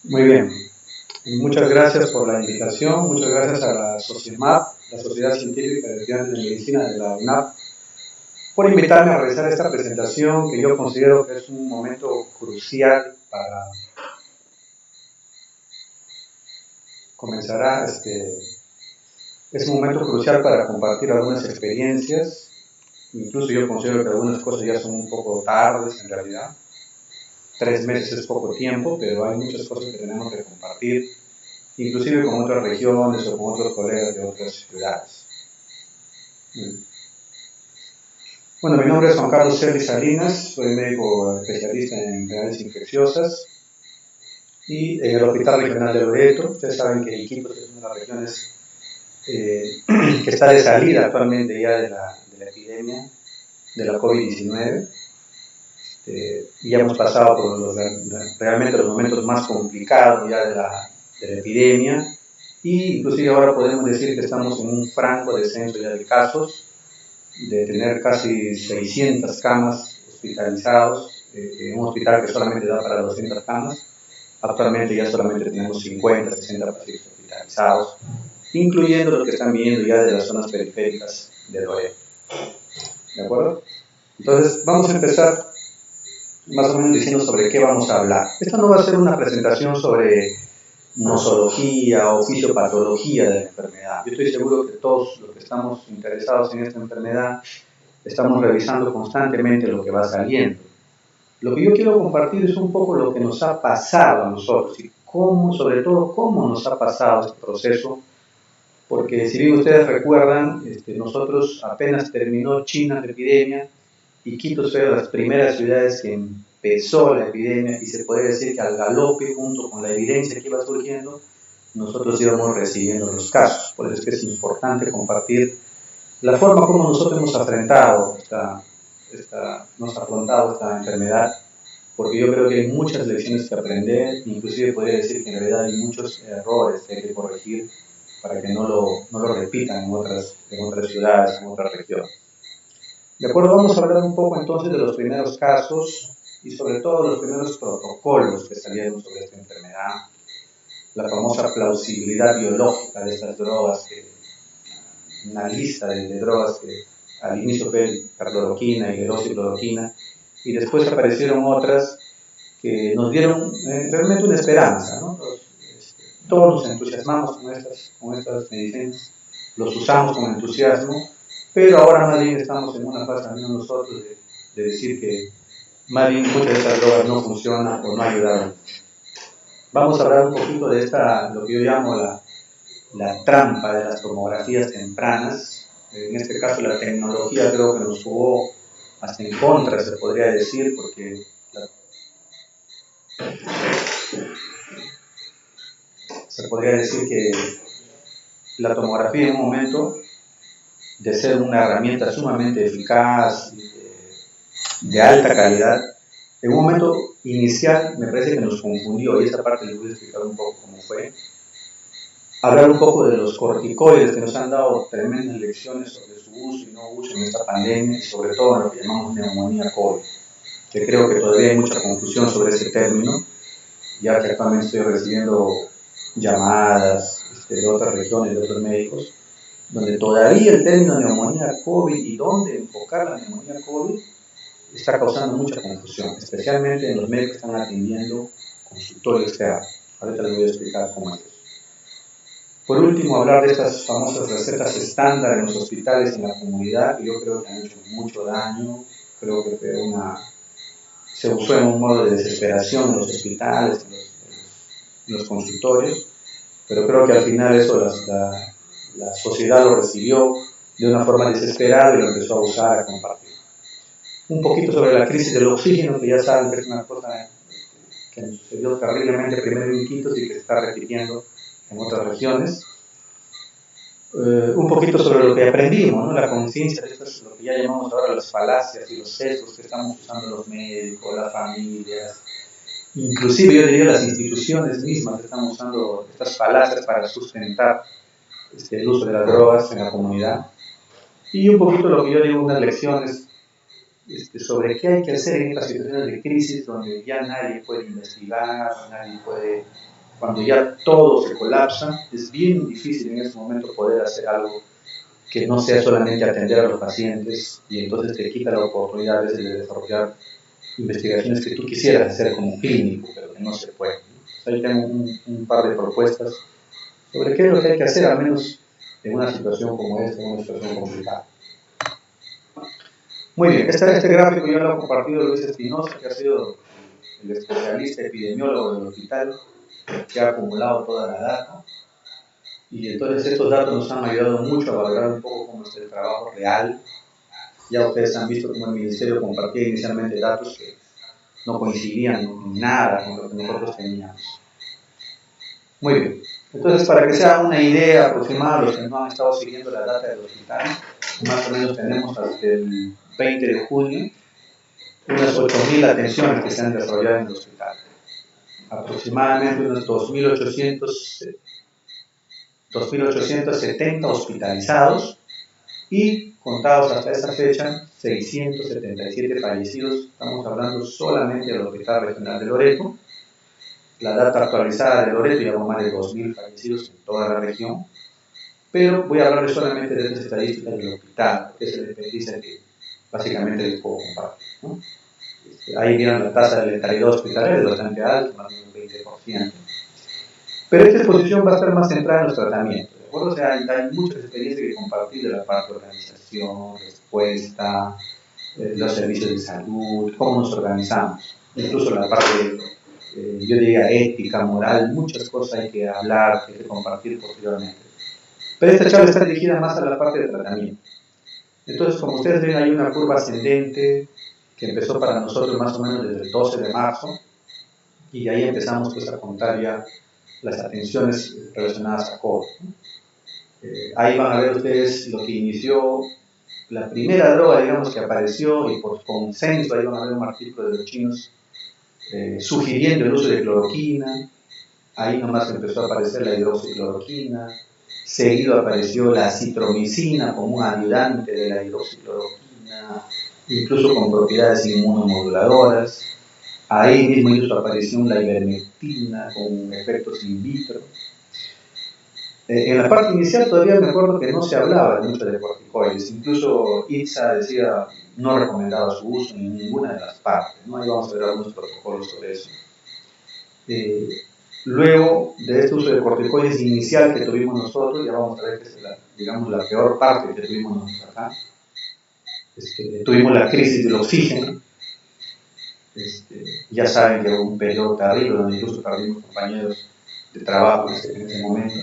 Muy bien. Muchas gracias por la invitación, muchas gracias a la SOCIEMAP, la Sociedad Científica de Estudiantes de Medicina de la UNAP, por invitarme a realizar esta presentación que yo considero que es un momento crucial para comenzará es un momento crucial para compartir algunas experiencias. Incluso yo considero que algunas cosas ya son un poco tardes en realidad. 3 meses es poco tiempo, pero hay muchas cosas que tenemos que compartir, inclusive con otras regiones o con otros colegas de otras ciudades. Bueno, mi nombre es Juan Carlos Serri Salinas, soy médico especialista en enfermedades infecciosas y en el Hospital Regional de Loreto. Ustedes saben que Iquitos es una de las regiones que está de salida actualmente ya de la epidemia de la COVID-19. Y ya hemos pasado por realmente los momentos más complicados ya de la epidemia, y inclusive ahora podemos decir que estamos en un franco descenso ya de casos, de tener casi 600 camas hospitalizados, en un hospital que solamente da para 200 camas. Actualmente ya solamente tenemos 50, 60 pacientes hospitalizados, incluyendo los que están viniendo ya de las zonas periféricas de Loreto. ¿De acuerdo? Entonces, vamos a empezar más o menos diciendo sobre qué vamos a hablar. Esta no va a ser una presentación sobre nosología o fisiopatología de la enfermedad. Yo estoy seguro que todos los que estamos interesados en esta enfermedad estamos revisando constantemente lo que va saliendo. Lo que yo quiero compartir es un poco lo que nos ha pasado a nosotros y cómo, sobre todo, cómo nos ha pasado este proceso, porque si bien ustedes recuerdan, nosotros apenas terminó China la epidemia, Iquitos fue de las primeras ciudades que empezó la epidemia, y se puede decir que al galope, junto con la evidencia que iba surgiendo, nosotros íbamos recibiendo los casos. Por eso es que es importante compartir la forma como nosotros hemos afrontado esta enfermedad, porque yo creo que hay muchas lecciones que aprender, inclusive podría decir que en realidad hay muchos errores que hay que corregir para que no lo repitan en otras ciudades, en otras regiones. De acuerdo, vamos a hablar un poco entonces de los primeros casos y sobre todo los primeros protocolos que salieron sobre esta enfermedad, la famosa plausibilidad biológica de estas drogas, una lista de drogas que al inicio fue cloroquina y hidroxicloroquina, y después aparecieron otras que nos dieron realmente una esperanza, ¿no? Todos nos entusiasmamos con estas medicinas, los usamos con entusiasmo, pero ahora más bien estamos en una fase también nosotros de decir que más bien muchas de estas drogas no funcionan o no ayudaron. Vamos a hablar un poquito de lo que yo llamo la trampa de las tomografías tempranas. En este caso la tecnología creo que nos jugó hasta en contra, se podría decir, porque se podría decir que la tomografía en un momento, de ser una herramienta sumamente eficaz, de alta calidad, en un momento inicial me parece que nos confundió, y esta parte les voy a explicar un poco cómo fue. Hablar un poco de los corticoides, que nos han dado tremendas lecciones sobre su uso y no uso en esta pandemia, y sobre todo en lo que llamamos neumonía COVID, que creo que todavía hay mucha confusión sobre ese término, ya que actualmente estoy recibiendo llamadas de otras regiones, de otros médicos, donde todavía el término neumonía COVID y dónde enfocar la neumonía COVID está causando mucha confusión, especialmente en los médicos que están atendiendo consultorio externo. Ahorita les voy a explicar cómo es eso. Por último, hablar de estas famosas recetas estándar en los hospitales y en la comunidad, que yo creo que han hecho mucho daño. Creo que se usó en un modo de desesperación en los hospitales, en los consultorios, pero creo que al final eso la sociedad lo recibió de una forma desesperada y lo empezó a usar, a compartir. Un poquito sobre la crisis del oxígeno, que ya saben que es una cosa que nos sucedió terriblemente primero en Iquitos y que se está repitiendo en otras regiones. Un poquito sobre lo que aprendimos, ¿no? La conciencia de esto es lo que ya llamamos ahora las falacias y los sesgos que estamos usando los médicos, las familias, inclusive yo diría las instituciones mismas que están usando estas falacias para sustentar el uso de las drogas en la comunidad. Y un poquito lo que yo digo, unas lecciones sobre qué hay que hacer en estas situaciones de crisis donde ya nadie puede investigar, nadie puede Cuando ya todo se colapsa, es bien difícil en ese momento poder hacer algo que no sea solamente atender a los pacientes, y entonces te quita la oportunidad a veces de desarrollar investigaciones que tú quisieras hacer como clínico, pero que no se puede. Ahí tengo un par de propuestas sobre qué es lo que hay que hacer, al menos en una situación como esta, en una situación complicada. Muy bien, este gráfico ya lo ha compartido Luis Espinosa, que ha sido el especialista epidemiólogo del hospital, que ha acumulado toda la data. Y entonces estos datos nos han ayudado mucho a valorar un poco cómo es el trabajo real. Ya ustedes han visto cómo el Ministerio compartía inicialmente datos que no coincidían en nada con lo que nosotros teníamos. Muy bien. Entonces, para que sea una idea aproximada, los que no han estado siguiendo la data del hospital, más o menos tenemos hasta el 20 de junio unas 8.000 atenciones que se han desarrollado en el hospital. Aproximadamente unos 2.870 hospitalizados y contados hasta esa fecha 677 fallecidos. Estamos hablando solamente del Hospital Regional de Loreto. La data actualizada de Loreto lleva más de 2.000 fallecidos en toda la región, pero voy a hablar solamente de estas estadísticas del hospital, que es el experiencia que básicamente les puedo compartir, ¿no? Ahí vieron la tasa de letalidad hospitalaria de bastante alta, más de un 20%. Pero esta exposición va a estar más centrada en los tratamientos, ¿de acuerdo? O sea, hay muchas experiencias que compartir de la parte de organización, respuesta, los servicios de salud, cómo nos organizamos, incluso la parte, yo diría, ética, moral, muchas cosas hay que hablar, hay que compartir posteriormente. Pero esta charla está dirigida más a la parte de tratamiento. Entonces, como ustedes ven, hay una curva ascendente que empezó para nosotros más o menos desde el 12 de marzo, y ahí empezamos pues, a contar ya las atenciones relacionadas a COVID. Ahí van a ver ustedes lo que inició la primera droga, digamos, que apareció, y por consenso, ahí van a ver un artículo de los chinos sugiriendo el uso de cloroquina. Ahí nomás empezó a aparecer la hidroxicloroquina, seguido apareció la citromicina como un ayudante de la hidroxicloroquina, incluso con propiedades inmunomoduladoras. Ahí mismo incluso apareció la ivermectina con efectos in vitro. En la parte inicial todavía me acuerdo que no se hablaba mucho de corticoides, incluso ITSA decía no recomendaba su uso en ninguna de las partes, ¿no? Ahí vamos a ver algunos protocolos sobre eso. Luego de este uso de corticoides inicial que tuvimos nosotros, ya vamos a ver que es la peor parte que tuvimos nosotros acá. Tuvimos la crisis del oxígeno. Ya saben que hubo un periodo terrible donde incluso perdimos compañeros de trabajo en ese momento.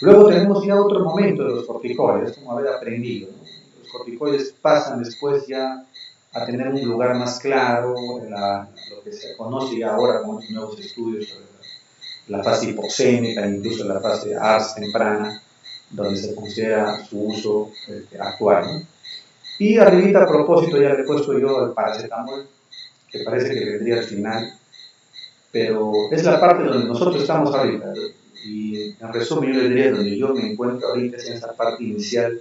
Luego tenemos ya otro momento de los corticoides, como haber aprendido, ¿no? Los corticoides pasan después ya a tener un lugar más claro, lo que se conoce ya ahora con los nuevos estudios sobre la fase hipoxémica, incluso la fase ARS temprana, donde se considera su uso actual, ¿no? Y arribita, a propósito, ya le he puesto yo el paracetamol, que parece que vendría al final, pero es la parte donde nosotros estamos ahorita. Y en resumen, yo les diría donde yo me encuentro ahorita es en esa parte inicial,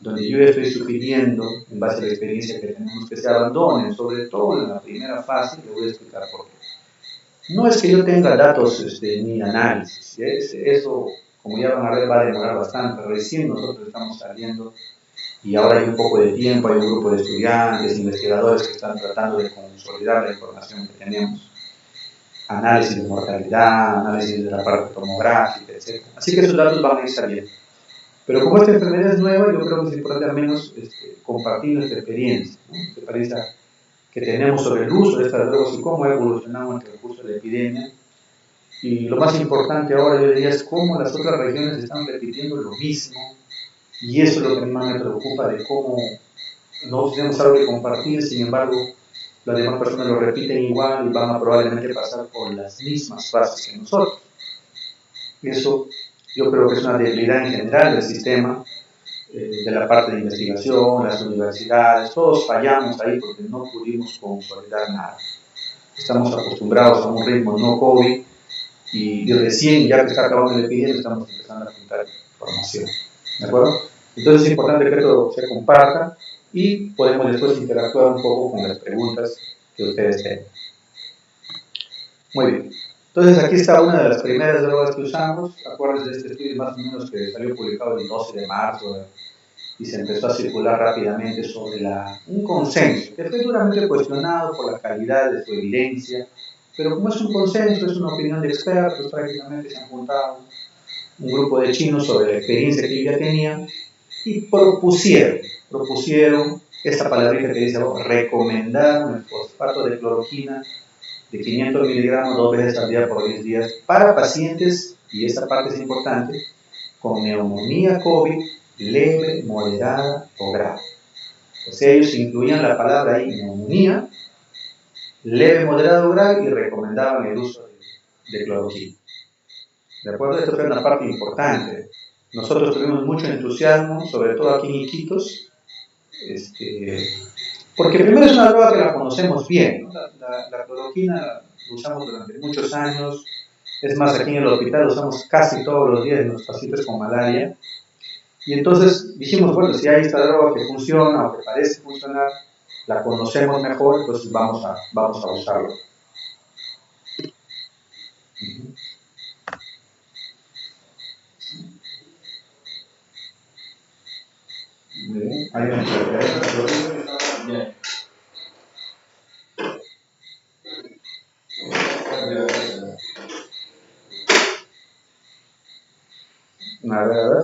donde yo estoy sugiriendo, en base a la experiencia que tenemos, que se abandonen, sobre todo en la primera fase, le voy a explicar por qué. No es que yo tenga datos ni análisis, eso, como ya van a ver, va a demorar bastante. Recién nosotros estamos saliendo y ahora hay un poco de tiempo, hay un grupo de estudiantes, investigadores que están tratando de consolidar la información que tenemos. Análisis de mortalidad, análisis de la parte tomográfica, etc. Así que esos datos van a ir saliendo. Pero como esta enfermedad es nueva, yo creo que es importante al menos compartir nuestra experiencia, ¿no? Nuestra experiencia que tenemos sobre el uso de estas drogas y cómo ha evolucionado entre el curso de la epidemia. Y lo más importante ahora, yo diría, es cómo las otras regiones están repitiendo lo mismo. Y eso es lo que a mí más me preocupa, de cómo nosotros tenemos algo que compartir, sin embargo, las demás personas lo repiten igual y van a probablemente pasar por las mismas fases que nosotros. Eso yo creo que es una debilidad en general del sistema, de la parte de investigación, las universidades, todos fallamos ahí porque no pudimos consolidar nada. Estamos acostumbrados a un ritmo no COVID y recién, ya que está acabando la epidemia, estamos empezando a juntar información. ¿De acuerdo? Entonces es importante que esto se comparta y podemos después interactuar un poco con las preguntas que ustedes tengan. Muy bien. Entonces aquí está una de las primeras drogas que usamos. Acuérdense de este estudio más o menos que salió publicado el 12 de marzo y se empezó a circular rápidamente sobre un consenso que fue duramente cuestionado por la calidad de su evidencia, pero como es un consenso, es una opinión de expertos, prácticamente se han juntado un grupo de chinos sobre la experiencia que ya tenían y propusieron esta palabrita que dice, recomendaron el fosfato de cloroquina de 500 miligramos 2 veces al día por 10 días para pacientes, y esta parte es importante, con neumonía COVID leve, moderada o grave. O sea, ellos incluían la palabra ahí, neumonía, leve, moderada o grave, y recomendaban el uso de cloroquina. ¿De acuerdo? Esto fue una parte importante. Nosotros tuvimos mucho entusiasmo, sobre todo aquí en Iquitos, porque primero es una droga que la conocemos bien, ¿no? La cloroquina la usamos durante muchos años, es más, aquí en el hospital la usamos casi todos los días en los pacientes con malaria, y entonces dijimos, bueno, si hay esta droga que funciona o que parece funcionar, la conocemos mejor, entonces vamos a usarla. Bien, hay una bien. A ver, a ver.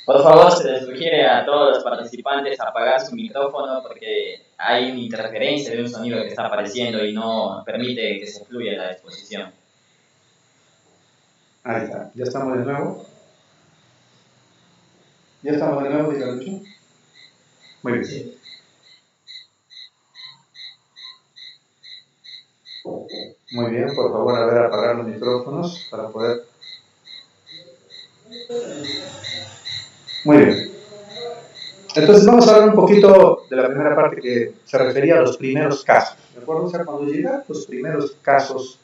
Por favor, se les sugiere a todos los participantes apagar su micrófono porque hay una interferencia de un sonido que está apareciendo y no permite que se fluya la exposición. Ahí está, ya estamos de nuevo. ¿Ya estamos de nuevo, Diego? Muy bien. Muy bien, por favor, a ver, apagar los micrófonos para poder... Muy bien. Entonces vamos a hablar un poquito de la primera parte que se refería a los primeros casos. ¿De acuerdo? O sea, cuando llegaron los primeros casos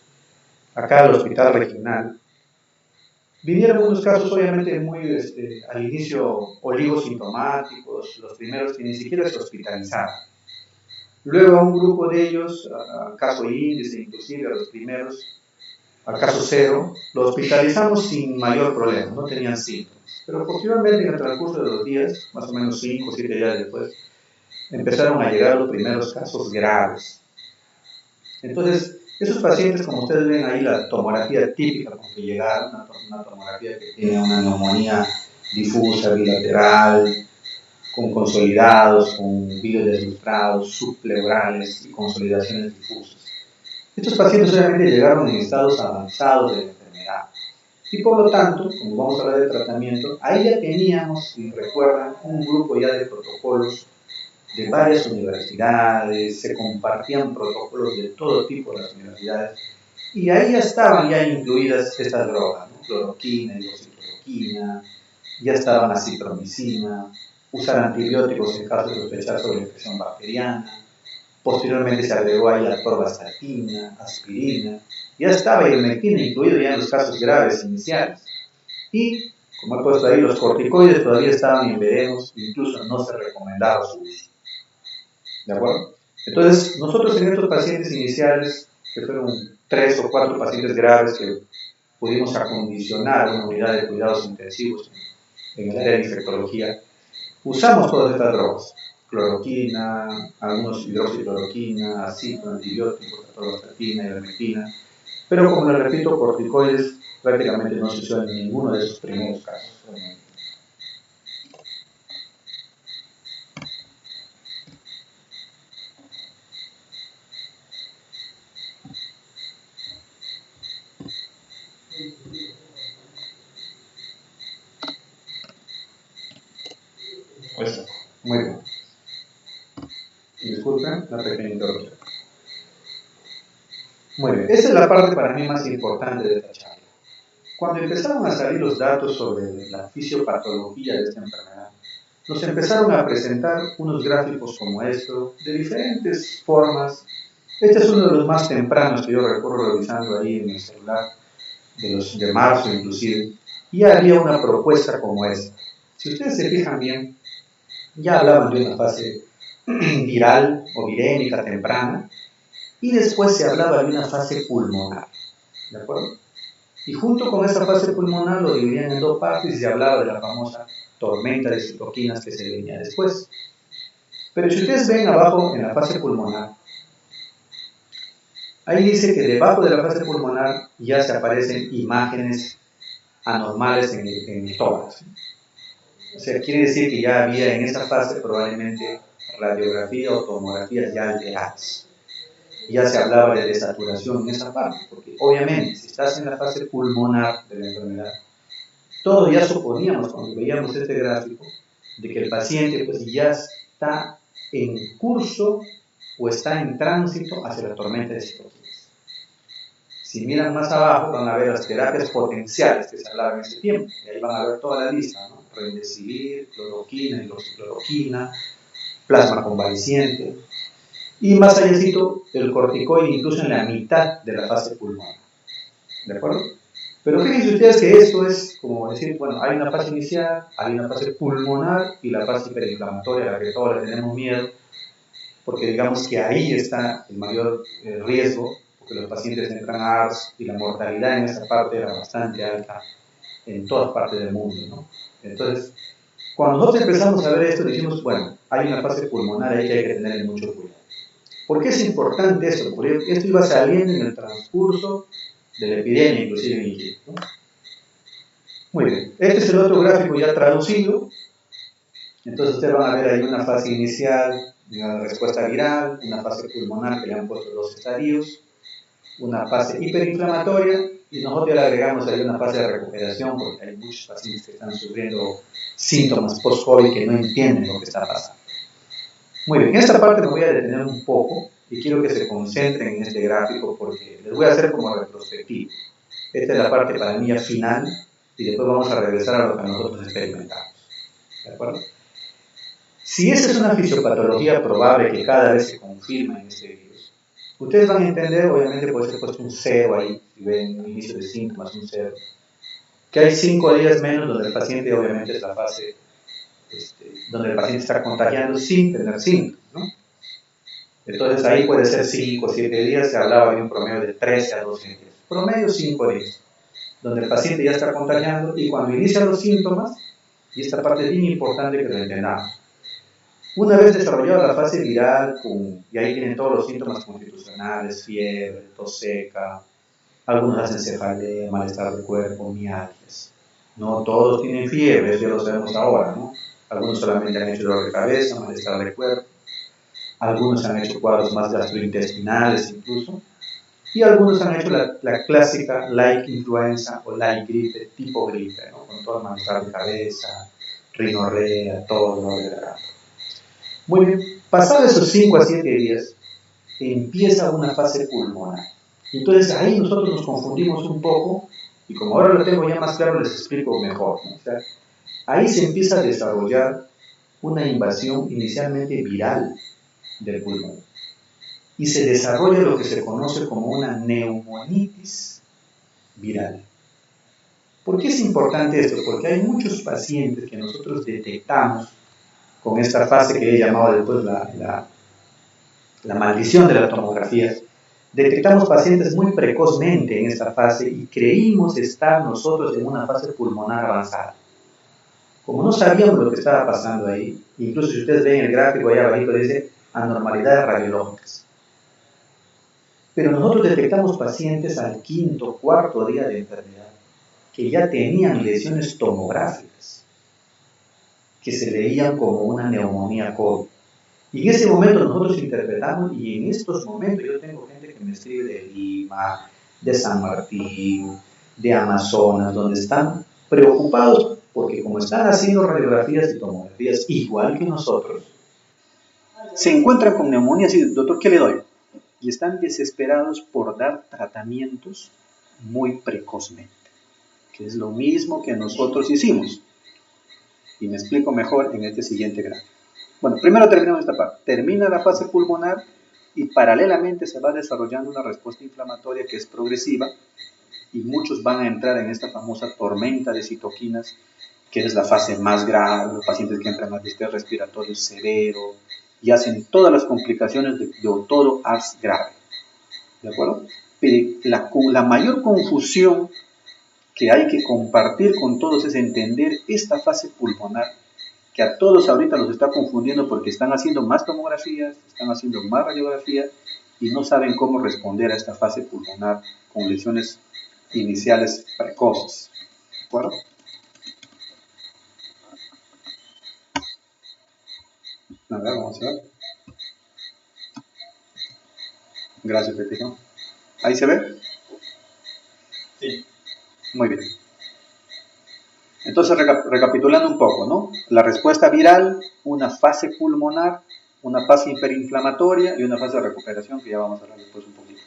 acá al hospital regional, vinieron unos casos obviamente muy al inicio oligosintomáticos, los primeros que ni siquiera se hospitalizaron. Luego a un grupo de ellos, al caso índice, inclusive a los primeros, al caso cero, lo hospitalizamos sin mayor problema, no tenían síntomas. Pero posteriormente, en el transcurso de los días, más o menos 5 o 7 días después, empezaron a llegar los primeros casos graves. Entonces, esos pacientes, como ustedes ven ahí, la tomografía típica con que llegaron, una tomografía que tiene una neumonía difusa, bilateral, con consolidados, con vidrios deslustrados, subpleurales y consolidaciones difusas. Estos pacientes obviamente llegaron en estados avanzados de la enfermedad. Y por lo tanto, como vamos a hablar de tratamiento, ahí ya teníamos, si recuerdan, un grupo ya de protocolos de varias universidades, se compartían protocolos de todo tipo de las universidades, y ahí ya estaban ya incluidas estas drogas, ¿no? Cloroquina, hidroxicloroquina, ya estaban acitromicina, usar antibióticos en caso de sospechar sobre infección bacteriana. Posteriormente se agregó ahí atorvastatina, aspirina, ya estaba ivermectina incluido ya en los casos graves iniciales. Y, como he puesto ahí, los corticoides todavía estaban en veremos, incluso no se recomendaba su uso. ¿De acuerdo? Entonces, nosotros en estos pacientes iniciales, que fueron 3 o 4 pacientes graves que pudimos acondicionar una unidad de cuidados intensivos en el área de infectología, usamos todas estas drogas, cloroquina, algunos hidroxicloroquina, acito, antibióticos, atorvastatina, ivermectina, pero como les repito, corticoides prácticamente no se usó en ninguno de esos primeros casos. Pues, muy bien. Disculpen la pequeña interrupción. Muy bien, esa es la parte para mí más importante de esta charla. Cuando empezaron a salir los datos sobre la fisiopatología de esta enfermedad, nos empezaron a presentar unos gráficos como esto, de diferentes formas. Este es uno de los más tempranos que yo recuerdo revisando ahí en mi celular, de marzo inclusive. y había una propuesta como esta. Si ustedes se fijan bien, ya hablaban de una fase viral o virémica temprana, y después se hablaba de una fase pulmonar, ¿de acuerdo? Y junto con esa fase pulmonar lo dividían en dos partes y se hablaba de la famosa tormenta de citoquinas que se venía después. Pero si ustedes ven abajo en la fase pulmonar, ahí dice que debajo de la fase pulmonar ya se aparecen imágenes anormales en el tórax. O sea, quiere decir que ya había en esa fase probablemente radiografía o tomografías ya alteradas. Ya se hablaba de desaturación en esa parte, porque obviamente si estás en la fase pulmonar de la enfermedad, todo ya suponíamos cuando veíamos este gráfico de que el paciente pues ya está en curso o está en tránsito hacia la tormenta de citoquinas. Si miran más abajo van a ver las terapias potenciales que se hablaban en ese tiempo, y ahí van a ver toda la lista, ¿no? Remdesivir, cloroquina, hidroxicloroquina, plasma convaleciente, y más allácito el corticoide incluso en la mitad de la fase pulmonar, ¿de acuerdo? Pero fíjense ustedes que esto es como decir, bueno, hay una fase inicial, hay una fase pulmonar y la fase hiperinflamatoria a la que todos le tenemos miedo, porque digamos que ahí está el mayor riesgo, porque los pacientes entran a ARS y la mortalidad en esa parte era bastante alta en todas partes del mundo, ¿no? Entonces, cuando nosotros empezamos a ver esto, dijimos, bueno, hay una fase pulmonar ahí que hay que tener mucho cuidado. ¿Por qué es importante esto? Porque esto iba saliendo en el transcurso de la epidemia, inclusive en Iquique, ¿no? Muy bien, este es el otro gráfico ya traducido. Entonces ustedes van a ver ahí una fase inicial, una respuesta viral, una fase pulmonar que le han puesto dos estadios, una fase hiperinflamatoria y nosotros le agregamos ahí una fase de recuperación porque hay muchos pacientes que están sufriendo síntomas post-COVID que no entienden lo que está pasando. Muy bien, en esta parte me voy a detener un poco y quiero que se concentren en este gráfico porque les voy a hacer como retrospectiva. Esta es la parte para mí final y después vamos a regresar a lo que nosotros experimentamos. ¿De acuerdo? Si esa es una fisiopatología probable que cada vez se confirma en este virus, ustedes van a entender, obviamente puede ser puesto un 0 ahí, si ven un inicio de síntomas, un 0, que hay 5 días menos donde el paciente obviamente es la fase donde el paciente está contagiando sin tener síntomas, ¿no? Entonces ahí puede ser 5 o 7 días, se hablaba de un promedio de 13 a 12 días, promedio 5 días, donde el paciente ya está contagiando y cuando inician los síntomas, y esta parte es bien importante que lo entendamos, una vez desarrollada la fase viral, y ahí tienen todos los síntomas constitucionales, fiebre, tos seca, algunos hacen cefalea, malestar de cuerpo, mialgias. No todos tienen fiebre, eso ya lo sabemos ahora, ¿no? Algunos solamente han hecho dolor de cabeza, malestar de cuerpo, algunos han hecho cuadros más gastrointestinales incluso, y algunos han hecho la clásica like influenza o like gripe, tipo gripe, ¿no? Con todo el malestar de cabeza, rinorrea, todo dolor de garganta. Muy bien, pasados esos 5 a 7 días, empieza una fase pulmonar. Entonces ahí nosotros nos confundimos un poco, y como ahora lo tengo ya más claro, les explico mejor, ¿no? O sea, ahí se empieza a desarrollar una invasión inicialmente viral del pulmón. Y se desarrolla lo que se conoce como una neumonitis viral. ¿Por qué es importante esto? Porque hay muchos pacientes que nosotros detectamos con esta fase que he llamado después la maldición de la tomografía. Detectamos pacientes muy precozmente en esta fase y creímos estar nosotros en una fase pulmonar avanzada. Como no sabíamos lo que estaba pasando ahí, incluso si ustedes ven el gráfico allá abajo dice anormalidades radiológicas. Pero nosotros detectamos pacientes al quinto, cuarto día de enfermedad que ya tenían lesiones tomográficas que se veían como una neumonía COVID. Y en ese momento nosotros interpretamos, y en estos momentos yo tengo gente que me escribe de Lima, de San Martín, de Amazonas, donde están preocupados porque como están haciendo radiografías y tomografías igual que nosotros, se encuentran con neumonías y dicen, doctor, ¿qué le doy? Y están desesperados por dar tratamientos muy precozmente, que es lo mismo que nosotros hicimos. Y me explico mejor en este siguiente gráfico. Bueno, primero terminamos esta parte. Termina la fase pulmonar y paralelamente se va desarrollando una respuesta inflamatoria que es progresiva y muchos van a entrar en esta famosa tormenta de citoquinas, que es la fase más grave, los pacientes que entran a distrés respiratorio severo y hacen todas las complicaciones de todo ARS grave. ¿De acuerdo? Pero la mayor confusión que hay que compartir con todos es entender esta fase pulmonar, que a todos ahorita los está confundiendo porque están haciendo más tomografías, están haciendo más radiografías y no saben cómo responder a esta fase pulmonar con lesiones iniciales precoces. ¿De acuerdo? A ver, vamos a ver. Gracias, Pepito. ¿Ahí se ve? Sí. Muy bien. Entonces, recapitulando un poco, ¿no? La respuesta viral, una fase pulmonar, una fase hiperinflamatoria y una fase de recuperación, que ya vamos a hablar después un poquito.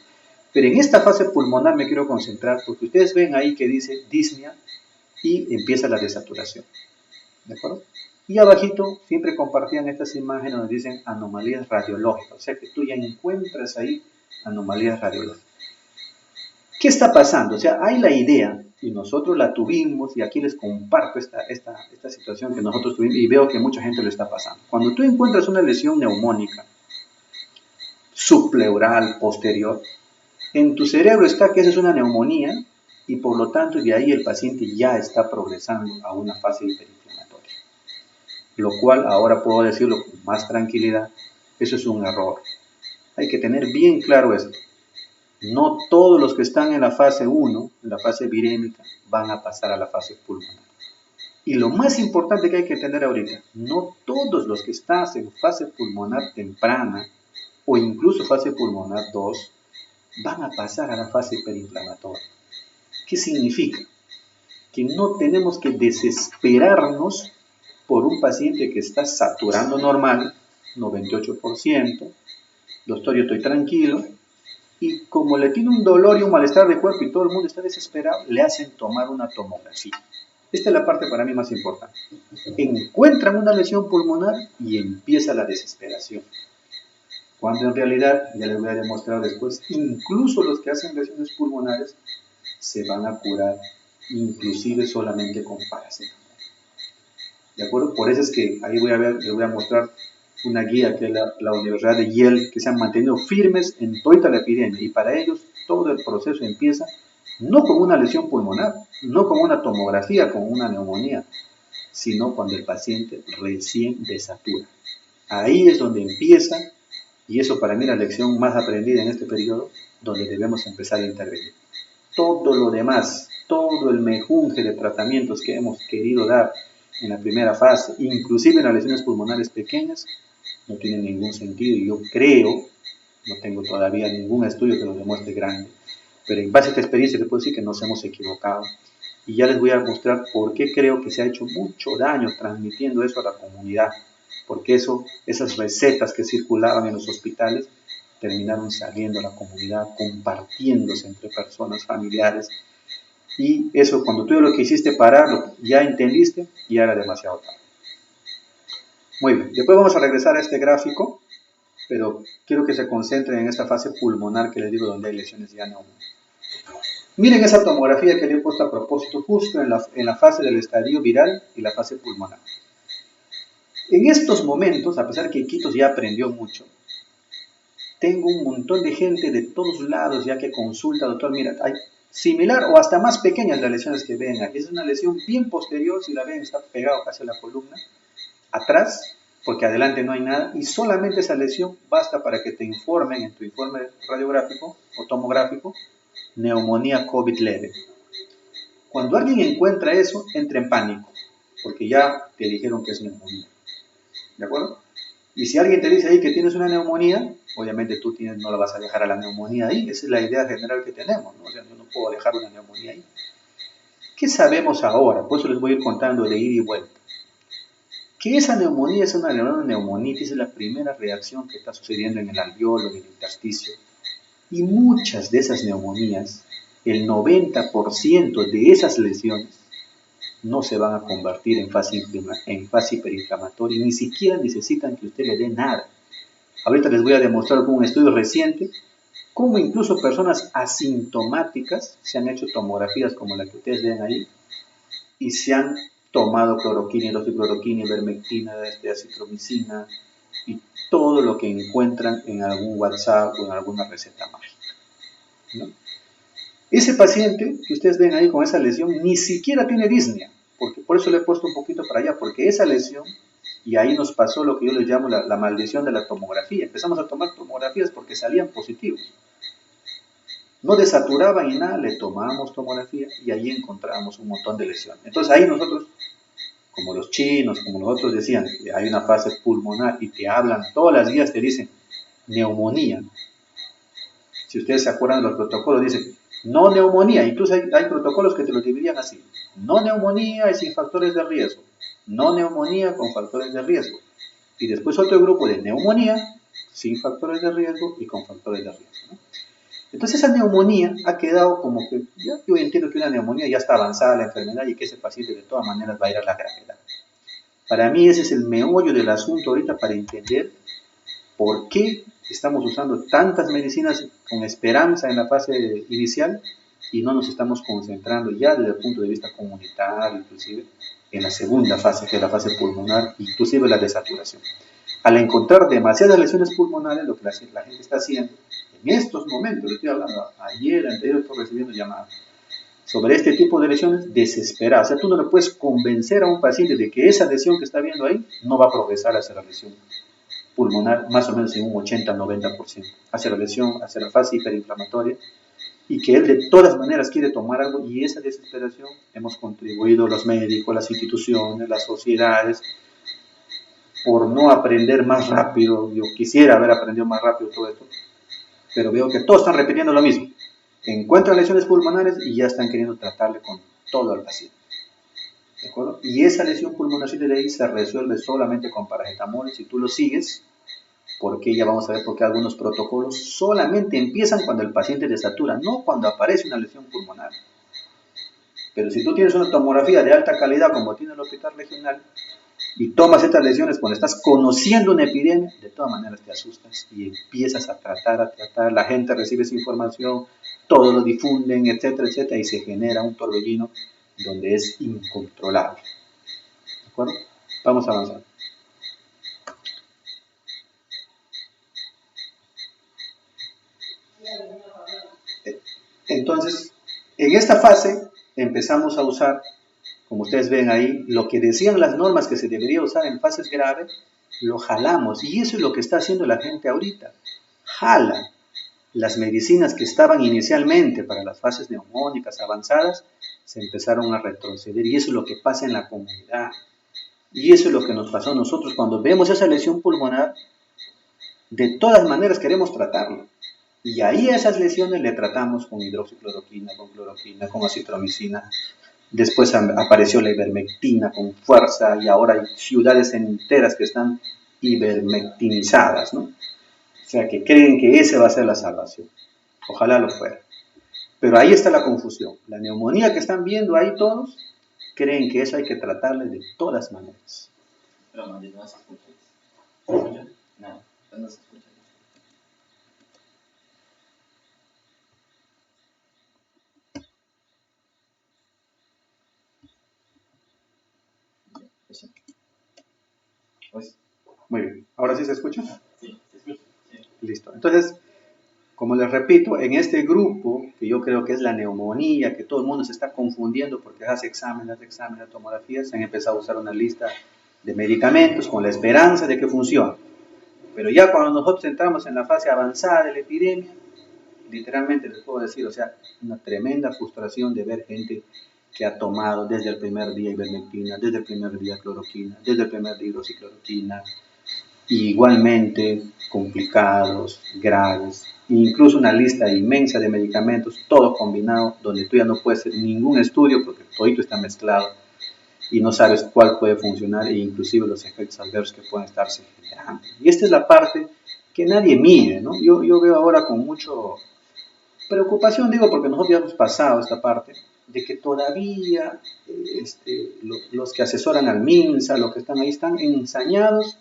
Pero en esta fase pulmonar me quiero concentrar, porque ustedes ven ahí que dice disnea y empieza la desaturación. ¿De acuerdo? Y abajito siempre compartían estas imágenes donde dicen anomalías radiológicas, o sea que tú ya encuentras ahí anomalías radiológicas. ¿Qué está pasando? O sea, hay la idea, y nosotros la tuvimos, y aquí les comparto esta situación que nosotros tuvimos, y veo que mucha gente lo está pasando. Cuando tú encuentras una lesión neumónica, subpleural, posterior, en tu cerebro está que esa es una neumonía, y por lo tanto de ahí el paciente ya está progresando a una fase hiperinflamatoria. Lo cual ahora puedo decirlo con más tranquilidad, eso es un error. Hay que tener bien claro esto. No todos los que están en la fase 1, en la fase virémica, van a pasar a la fase pulmonar. Y lo más importante que hay que entender ahorita, no todos los que están en fase pulmonar temprana o incluso fase pulmonar 2 van a pasar a la fase hiperinflamatoria. ¿Qué significa? Que no tenemos que desesperarnos por un paciente que está saturando normal, 98%, doctor, yo estoy tranquilo, y como le tiene un dolor y un malestar de cuerpo y todo el mundo está desesperado, le hacen tomar una tomografía. Esta es la parte para mí más importante. Encuentran una lesión pulmonar y empieza la desesperación. Cuando en realidad, ya les voy a demostrar después, incluso los que hacen lesiones pulmonares se van a curar, inclusive solamente con paracetamol. ¿De acuerdo? Por eso es que ahí les voy a mostrar una guía que es la Universidad de Yale, que se han mantenido firmes en toda la epidemia, y para ellos todo el proceso empieza no con una lesión pulmonar, no con una tomografía, con una neumonía, sino cuando el paciente recién desatura. Ahí es donde empieza, y eso para mí es la lección más aprendida en este periodo, donde debemos empezar a intervenir. Todo lo demás, todo el mejunje de tratamientos que hemos querido dar en la primera fase, inclusive en las lesiones pulmonares pequeñas, no tiene ningún sentido, y yo creo, no tengo todavía ningún estudio que lo demuestre grande, pero en base a esta experiencia les puedo decir que nos hemos equivocado, y ya les voy a mostrar por qué creo que se ha hecho mucho daño transmitiendo eso a la comunidad, porque esas recetas que circulaban en los hospitales terminaron saliendo a la comunidad, compartiéndose entre personas, familiares, y eso cuando tú lo que hiciste pararlo, ya entendiste, ya era demasiado tarde. Muy bien, después vamos a regresar a este gráfico, pero quiero que se concentren en esta fase pulmonar que les digo donde hay lesiones ya neumónicas. Miren esa tomografía que le he puesto a propósito justo en la fase del estadio viral y la fase pulmonar. En estos momentos, a pesar que Iquitos ya aprendió mucho, tengo un montón de gente de todos lados ya que consulta, doctor, mira, hay similar o hasta más pequeñas las lesiones que ven aquí. Es una lesión bien posterior, si la ven está pegado casi a la columna, atrás, porque adelante no hay nada, y solamente esa lesión basta para que te informen en tu informe radiográfico o tomográfico, neumonía COVID leve. Cuando alguien encuentra eso, entra en pánico, porque ya te dijeron que es neumonía. ¿De acuerdo? Y si alguien te dice ahí que tienes una neumonía, obviamente tú no la vas a dejar a la neumonía ahí. Esa es la idea general que tenemos, ¿no? O sea, yo no puedo dejar una neumonía ahí. ¿Qué sabemos ahora? Por eso les voy a ir contando de ida y vuelta. Que esa neumonía es una neumonitis, es la primera reacción que está sucediendo en el alveolo, en el intersticio. Y muchas de esas neumonías, el 90% de esas lesiones, no se van a convertir en fase hiperinflamatoria, ni siquiera necesitan que usted le dé nada. Ahorita les voy a demostrar con un estudio reciente cómo incluso personas asintomáticas se han hecho tomografías como la que ustedes ven ahí y se han tomado cloroquina, hidroxicloroquina, ivermectina, acitromicina y todo lo que encuentran en algún WhatsApp o en alguna receta mágica, ¿no? Ese paciente que ustedes ven ahí con esa lesión ni siquiera tiene disnea, porque por eso le he puesto un poquito para allá, porque esa lesión, y ahí nos pasó lo que yo les llamo la maldición de la tomografía. Empezamos a tomar tomografías porque salían positivos. No desaturaban y nada, le tomábamos tomografía y ahí encontrábamos un montón de lesiones. Entonces ahí nosotros, como los chinos, como los otros decían, hay una fase pulmonar y te hablan, todas las guías te dicen neumonía. Si ustedes se acuerdan de los protocolos, dicen no neumonía, incluso hay protocolos que te lo dividían así, no neumonía y sin factores de riesgo, no neumonía con factores de riesgo, y después otro grupo de neumonía sin factores de riesgo y con factores de riesgo, ¿no? Entonces esa neumonía ha quedado como que, yo entiendo que una neumonía ya está avanzada la enfermedad y que ese paciente de todas maneras va a ir a la gravedad. Para mí ese es el meollo del asunto ahorita para entender por qué estamos usando tantas medicinas con esperanza en la fase inicial y no nos estamos concentrando ya desde el punto de vista comunitario, inclusive en la segunda fase, que es la fase pulmonar, inclusive la desaturación. Al encontrar demasiadas lesiones pulmonares, lo que la gente está haciendo, en estos momentos, estoy hablando ayer, anterior, estoy recibiendo llamadas sobre este tipo de lesiones desesperadas. O sea, tú no le puedes convencer a un paciente de que esa lesión que está viendo ahí no va a progresar hacia la lesión pulmonar más o menos en un 80-90%, hacia la lesión, hacia la fase hiperinflamatoria, y que él de todas maneras quiere tomar algo, y esa desesperación hemos contribuido los médicos, las instituciones, las sociedades, por no aprender más rápido. Yo quisiera haber aprendido más rápido todo esto, pero veo que todos están repitiendo lo mismo. Encuentran lesiones pulmonares y ya están queriendo tratarle con todo al paciente. ¿De acuerdo? Y esa lesión pulmonar de ahí se resuelve solamente con paracetamol si tú lo sigues, porque ya vamos a ver por qué algunos protocolos solamente empiezan cuando el paciente desatura, no cuando aparece una lesión pulmonar. Pero si tú tienes una tomografía de alta calidad como tiene el hospital regional y tomas estas lesiones cuando estás conociendo una epidemia, de todas maneras te asustas y empiezas a tratar, la gente recibe esa información, todos lo difunden, etcétera, etcétera, y se genera un torbellino donde es incontrolable. ¿De acuerdo? Vamos a avanzar. Entonces, en esta fase empezamos a usar, como ustedes ven ahí, lo que decían las normas que se debería usar en fases graves, lo jalamos. Y eso es lo que está haciendo la gente ahorita. Jala las medicinas que estaban inicialmente para las fases neumónicas avanzadas, se empezaron a retroceder. Y eso es lo que pasa en la comunidad. Y eso es lo que nos pasó a nosotros. Cuando vemos esa lesión pulmonar, de todas maneras queremos tratarlo. Y ahí a esas lesiones le tratamos con hidroxicloroquina, con cloroquina, con acitromicina. Después apareció la ivermectina con fuerza y ahora hay ciudades enteras que están ivermectinizadas, ¿no? O sea, que creen que esa va a ser la salvación. Ojalá lo fuera. Pero ahí está la confusión. La neumonía que están viendo ahí todos, creen que eso hay que tratarle de todas maneras. Pero no se escucha. ¿Se escucha? No, no se escucha. Pues, muy bien. ¿Ahora sí se escucha? Sí, se escucha. Sí. Listo. Entonces, como les repito, en este grupo, que yo creo que es la neumonía, que todo el mundo se está confundiendo porque hace exámenes, tomografías, se han empezado a usar una lista de medicamentos con la esperanza de que funcione. Pero ya cuando nosotros entramos en la fase avanzada de la epidemia, literalmente les puedo decir, o sea, una tremenda frustración de ver gente que ha tomado desde el primer día ivermectina, desde el primer día cloroquina, desde el primer día hidroxicloroquina, igualmente complicados, graves, incluso una lista inmensa de medicamentos, todo combinado, donde tú ya no puedes hacer ningún estudio porque todo está mezclado y no sabes cuál puede funcionar e inclusive los efectos adversos que pueden estarse generando. Y esta es la parte que nadie mide, ¿no? Yo veo ahora con mucho preocupación, digo, porque nosotros ya hemos pasado esta parte, de que todavía los que asesoran al MINSA, los que están ahí, están ensañados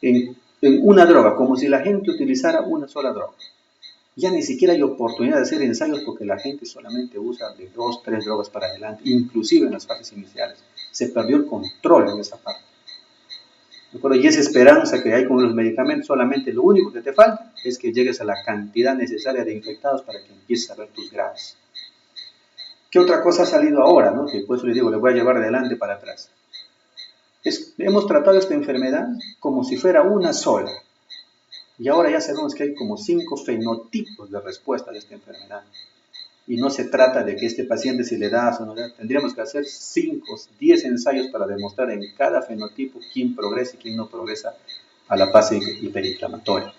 en una droga, como si la gente utilizara una sola droga. Ya ni siquiera hay oportunidad de hacer ensayos porque la gente solamente usa de 2, 3 drogas para adelante, inclusive en las fases iniciales. Se perdió el control en esa parte. ¿De acuerdo? Y esa esperanza que hay con los medicamentos, solamente lo único que te falta es que llegues a la cantidad necesaria de infectados para que empieces a ver tus graves. ¿Qué otra cosa ha salido ahora? ¿No? Que por eso les digo, les voy a llevar de adelante para atrás. Hemos tratado esta enfermedad como si fuera una sola. Y ahora ya sabemos que hay como 5 fenotipos de respuesta de esta enfermedad. Y no se trata de que este paciente si le da o no le da. Tendríamos que hacer 5, 10 ensayos para demostrar en cada fenotipo quién progresa y quién no progresa a la fase hiperinflamatoria.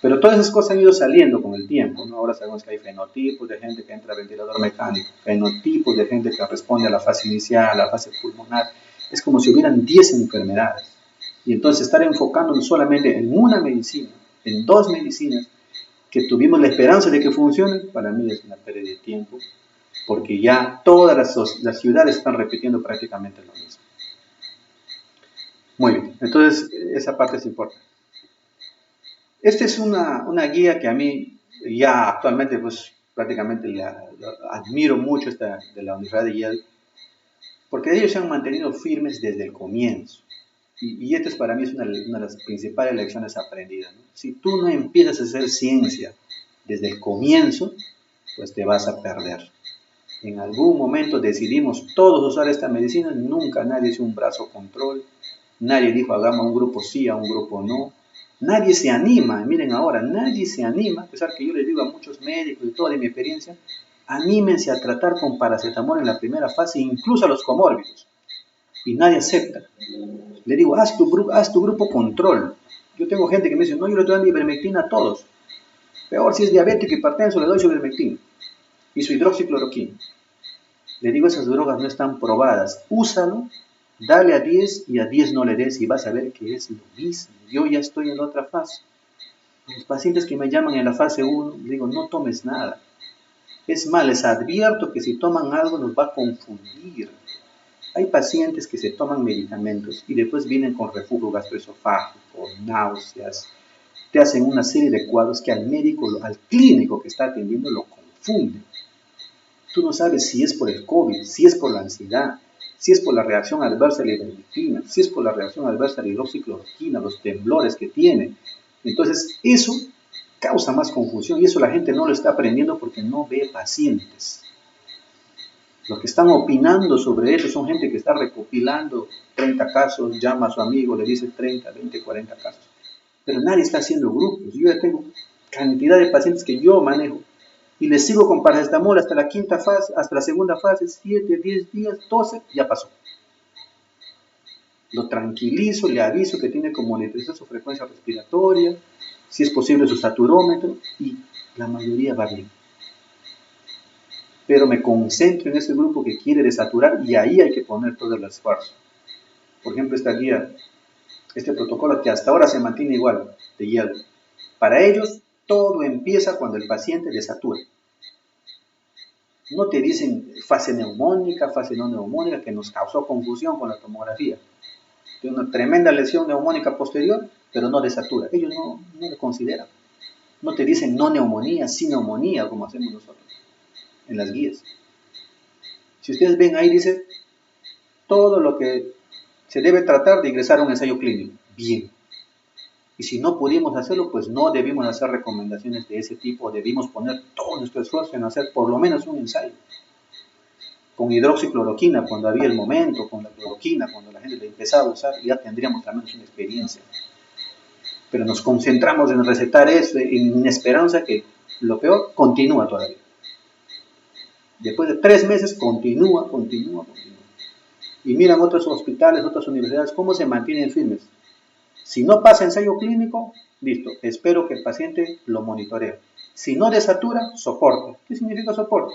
Pero todas esas cosas han ido saliendo con el tiempo, ¿no? Ahora sabemos que hay fenotipos de gente que entra a ventilador mecánico, fenotipos de gente que responde a la fase inicial, a la fase pulmonar. Es como si hubieran 10 enfermedades. Y entonces estar enfocándonos solamente en una medicina, en 2 medicinas, que tuvimos la esperanza de que funcionen, para mí es una pérdida de tiempo, porque ya todas las ciudades están repitiendo prácticamente lo mismo. Muy bien, entonces esa parte es importante. Esta es una guía que a mí ya actualmente pues prácticamente admiro mucho de la Universidad de Yale, porque ellos se han mantenido firmes desde el comienzo. Y esto es para mí es una de las principales lecciones aprendidas, ¿no? Si tú no empiezas a hacer ciencia desde el comienzo, pues te vas a perder. En algún momento decidimos todos usar esta medicina, nunca nadie hizo un brazo control, nadie dijo hagamos un grupo sí, a un grupo no, nadie se anima, miren ahora, nadie se anima, a pesar que yo les digo a muchos médicos y toda de mi experiencia, anímense a tratar con paracetamol en la primera fase, incluso a los comórbidos, y nadie acepta. Le digo, haz tu grupo control. Yo tengo gente que me dice, no, yo le estoy dando ivermectina a todos. Peor si es diabético y hipertenso, le doy su ivermectina y su hidroxicloroquina. Le digo, esas drogas no están probadas. Úsalo, dale a 10 y a 10 no le des y vas a ver que es lo mismo. Yo ya estoy en la otra fase. Los pacientes que me llaman en la fase 1, les digo, no tomes nada. Es más, les advierto que si toman algo nos va a confundir. Hay pacientes que se toman medicamentos y después vienen con reflujo gastroesofágico, náuseas, te hacen una serie de cuadros que al médico, al clínico que está atendiendo lo confunde. Tú no sabes si es por el COVID, si es por la ansiedad, si es por la reacción adversa a la ivermectina, si es por la reacción adversa a la hidroxicloroquina, los temblores que tiene. Entonces, eso causa más confusión y eso la gente no lo está aprendiendo porque no ve pacientes. Los que están opinando sobre eso son gente que está recopilando 30 casos, llama a su amigo, le dice 30, 20, 40 casos. Pero nadie está haciendo grupos. Yo ya tengo cantidad de pacientes que yo manejo y les sigo con paracetamol hasta la quinta fase, hasta la segunda fase, 7, 10 días, 12, ya pasó. Lo tranquilizo, le aviso que tiene que monitorizar su frecuencia respiratoria, si es posible su saturómetro y la mayoría va bien. Pero me concentro en ese grupo que quiere desaturar y ahí hay que poner todo el esfuerzo. Por ejemplo, esta guía, este protocolo que hasta ahora se mantiene igual, de hielo. Para ellos, todo empieza cuando el paciente desatura. No te dicen fase neumónica, fase no neumónica, que nos causó confusión con la tomografía. Tiene una tremenda lesión neumónica posterior, pero no desatura. Ellos no lo consideran. No te dicen no neumonía, sí neumonía, como hacemos nosotros en las guías. Si ustedes ven ahí, dice todo lo que se debe tratar de ingresar a un ensayo clínico. Bien. Y si no pudimos hacerlo, pues no debimos hacer recomendaciones de ese tipo. Debimos poner todo nuestro esfuerzo en hacer por lo menos un ensayo. Con hidroxicloroquina, cuando había el momento, con la cloroquina, cuando la gente la empezaba a usar, ya tendríamos al menos una experiencia. Pero nos concentramos en recetar eso, en esperanza que lo peor continúa todavía. Después de 3 meses continúa. Y miran otros hospitales, otras universidades, cómo se mantienen firmes. Si no pasa ensayo clínico, listo, espero que el paciente lo monitoree. Si no desatura, soporte. ¿Qué significa soporte?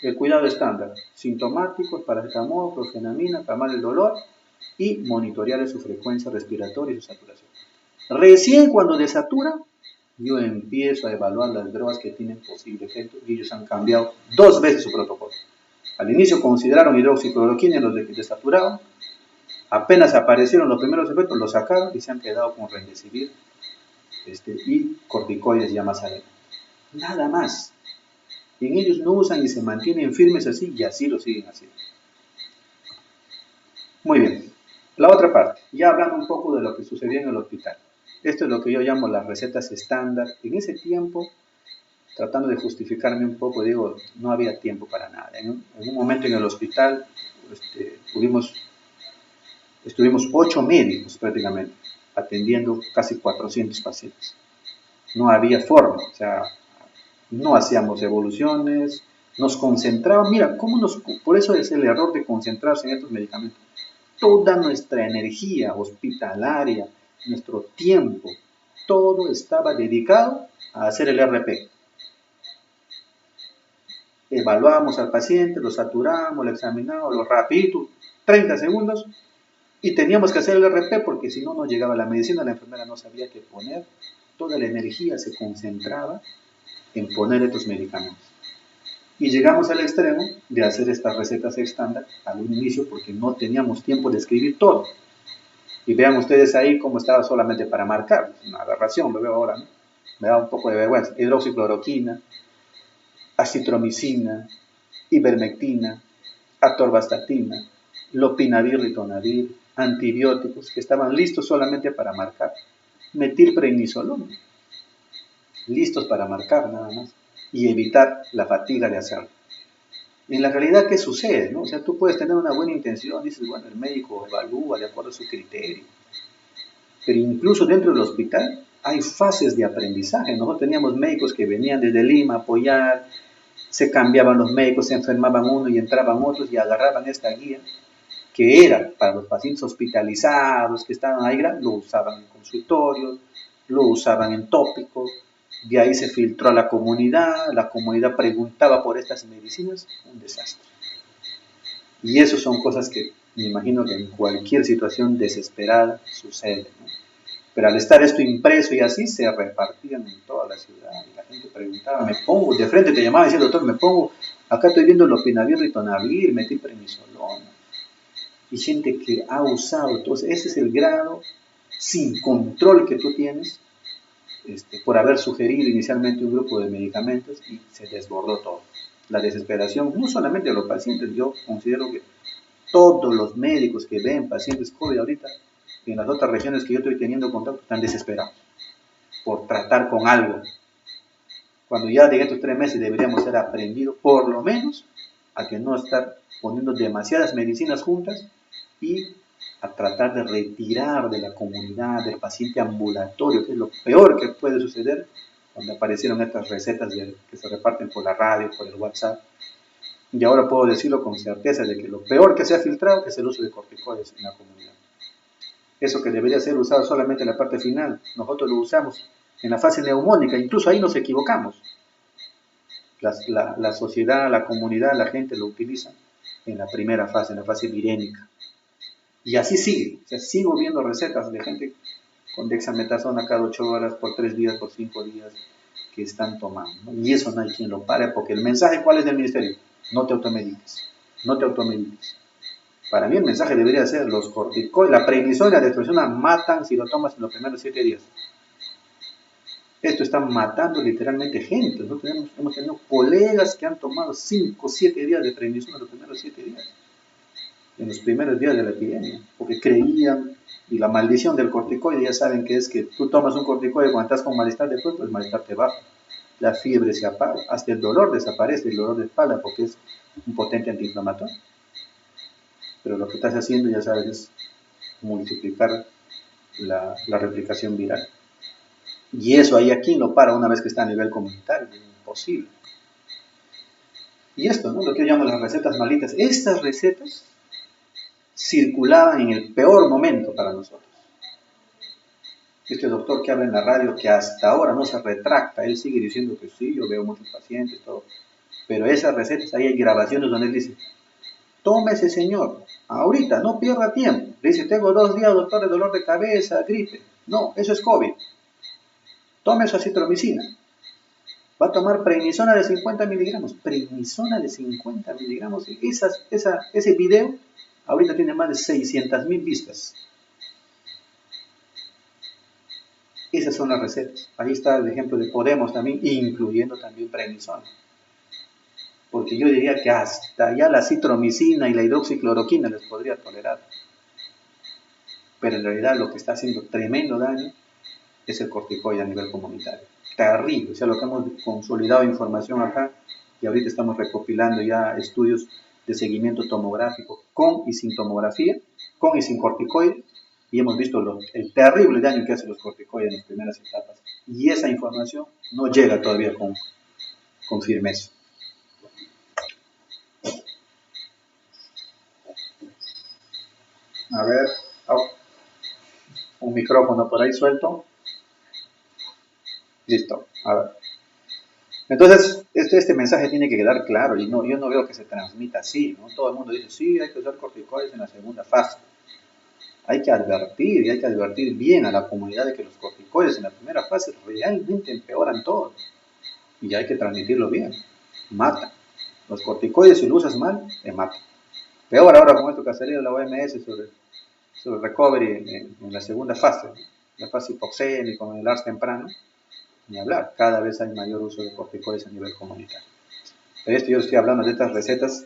El cuidado estándar, sintomáticos, paracetamol, profenamina, calmar el dolor y monitorear su frecuencia respiratoria y su saturación. Recién cuando desatura, yo empiezo a evaluar las drogas que tienen posible efecto y ellos han cambiado 2 veces su protocolo. Al inicio consideraron hidroxicloroquina en los que desaturaban, apenas aparecieron los primeros efectos, los sacaron y se han quedado con remdesivir y corticoides ya más adelante. nada más. En ellos no usan y se mantienen firmes así y así lo siguen haciendo. Muy bien, la otra parte, ya hablando un poco de lo que sucedió en el hospital. Esto es lo que yo llamo las recetas estándar. En ese tiempo, tratando de justificarme un poco, digo, no había tiempo para nada. En un momento en el hospital estuvimos 8 médicos prácticamente, atendiendo casi 400 pacientes. No había forma, o sea, no hacíamos evoluciones, nos concentrábamos, mira, por eso es el error de concentrarse en estos medicamentos. Toda nuestra energía hospitalaria, nuestro tiempo, todo estaba dedicado a hacer el RP. Evaluábamos al paciente, lo saturábamos, lo examinábamos, lo rapidito, 30 segundos, y teníamos que hacer el RP porque si no, no llegaba la medicina, la enfermera no sabía qué poner, toda la energía se concentraba en poner estos medicamentos. Y llegamos al extremo de hacer estas recetas estándar al inicio porque no teníamos tiempo de escribir todo. Y vean ustedes ahí cómo estaba solamente para marcar, una aberración, lo veo ahora, ¿no? Me da un poco de vergüenza. Hidroxicloroquina, acitromicina, ivermectina, atorvastatina, lopinavir, ritonavir, antibióticos que estaban listos solamente para marcar. Metilprednisolona, listos para marcar nada más y evitar la fatiga de hacerlo. En la realidad, ¿qué sucede? ¿No? O sea, tú puedes tener una buena intención, dices, bueno, el médico evalúa de acuerdo a su criterio, pero incluso dentro del hospital hay fases de aprendizaje. Nosotros teníamos médicos que venían desde Lima a apoyar, se cambiaban los médicos, se enfermaban uno y entraban otros y agarraban esta guía que era para los pacientes hospitalizados que estaban ahí, lo usaban en consultorios, lo usaban en tópicos, de ahí se filtró a la comunidad preguntaba por estas medicinas, un desastre. Y eso son cosas que me imagino que en cualquier situación desesperada sucede, ¿no? Pero al estar esto impreso y así, se repartían en toda la ciudad. Y la gente preguntaba, me pongo, de frente te llamaba y decía, doctor, me pongo, acá estoy viendo lopinavir, ritonavir, metilprednisolona. Y gente que ha usado, entonces ese es el grado sin control que tú tienes por haber sugerido inicialmente un grupo de medicamentos y se desbordó todo. La desesperación, no solamente de los pacientes, yo considero que todos los médicos que ven pacientes COVID ahorita, en las otras regiones que yo estoy teniendo contacto, están desesperados por tratar con algo. Cuando ya de estos 3 meses deberíamos ser aprendidos, por lo menos, a que no estar poniendo demasiadas medicinas juntas y a tratar de retirar de la comunidad, del paciente ambulatorio, que es lo peor que puede suceder cuando aparecieron estas recetas que se reparten por la radio, por el WhatsApp. Y ahora puedo decirlo con certeza de que lo peor que se ha filtrado es el uso de corticoides en la comunidad. Eso que debería ser usado solamente en la parte final, nosotros lo usamos en la fase neumónica, incluso ahí nos equivocamos. La sociedad, la comunidad, la gente lo utiliza en la primera fase, en la fase virémica. Y así sigue, o sea, sigo viendo recetas de gente con dexametasona cada 8 horas, por 3 días, por 5 días, que están tomando, ¿no? Y eso no hay quien lo pare, porque el mensaje, ¿cuál es del ministerio? No te automediques, no te automediques. Para mí el mensaje debería ser, los corticoides, la prednisona y la dexametasona matan si lo tomas en los primeros 7 días. Esto está matando literalmente gente. Nosotros hemos tenido colegas que han tomado 5 o 7 días de prednisona en los primeros 7 días. En los primeros días de la epidemia, porque creían, y la maldición del corticoide, ya saben que es que tú tomas un corticoide cuando estás con malestar de cuerpo, el malestar te baja, la fiebre se apaga, hasta el dolor desaparece, el dolor de espalda, porque es un potente antiinflamatorio. Pero lo que estás haciendo, ya sabes, es multiplicar la replicación viral. Y eso ahí aquí lo para una vez que está a nivel comunitario, es imposible. Y esto, ¿no? Lo que yo llamo las recetas malitas. Estas recetas circulaban en el peor momento para nosotros. Este doctor que habla en la radio, que hasta ahora no se retracta, él sigue diciendo que sí, yo veo muchos pacientes, todo. Pero esas recetas, ahí hay grabaciones donde él dice, tómese señor, ahorita, no pierda tiempo. Le dice, tengo 2 días, doctor, de dolor de cabeza, gripe. No, eso es COVID. Tome su acitromicina. Va a tomar prednisona de 50 miligramos. Prednisona de 50 miligramos. Ese video ahorita tiene más de 600,000 vistas. Esas son las recetas. Ahí está el ejemplo de Podemos también, incluyendo también prednisona. Porque yo diría que hasta ya la citromicina y la hidroxicloroquina les podría tolerar. Pero en realidad lo que está haciendo tremendo daño es el corticoide a nivel comunitario. Terrible, o sea, lo que hemos consolidado información acá, y ahorita estamos recopilando ya estudios de seguimiento tomográfico con y sin tomografía, con y sin corticoide, y hemos visto el terrible daño que hacen los corticoides en las primeras etapas. Y esa información no llega todavía con firmeza. A ver, un micrófono por ahí suelto. Listo, a ver. Entonces, este mensaje tiene que quedar claro, y no, yo no veo que se transmita así, ¿no? Todo el mundo dice, sí, hay que usar corticoides en la segunda fase. Hay que advertir, y hay que advertir bien a la comunidad de que los corticoides en la primera fase realmente empeoran todo. Y hay que transmitirlo bien. Mata. Los corticoides, si lo usas mal, te mata. Peor ahora con esto que ha salido la OMS sobre recovery en la segunda fase, ¿no? La fase hipoxémica, con el ARS temprano, ni hablar. Cada vez hay mayor uso de corticoides a nivel comunitario. Pero esto yo estoy hablando de estas recetas,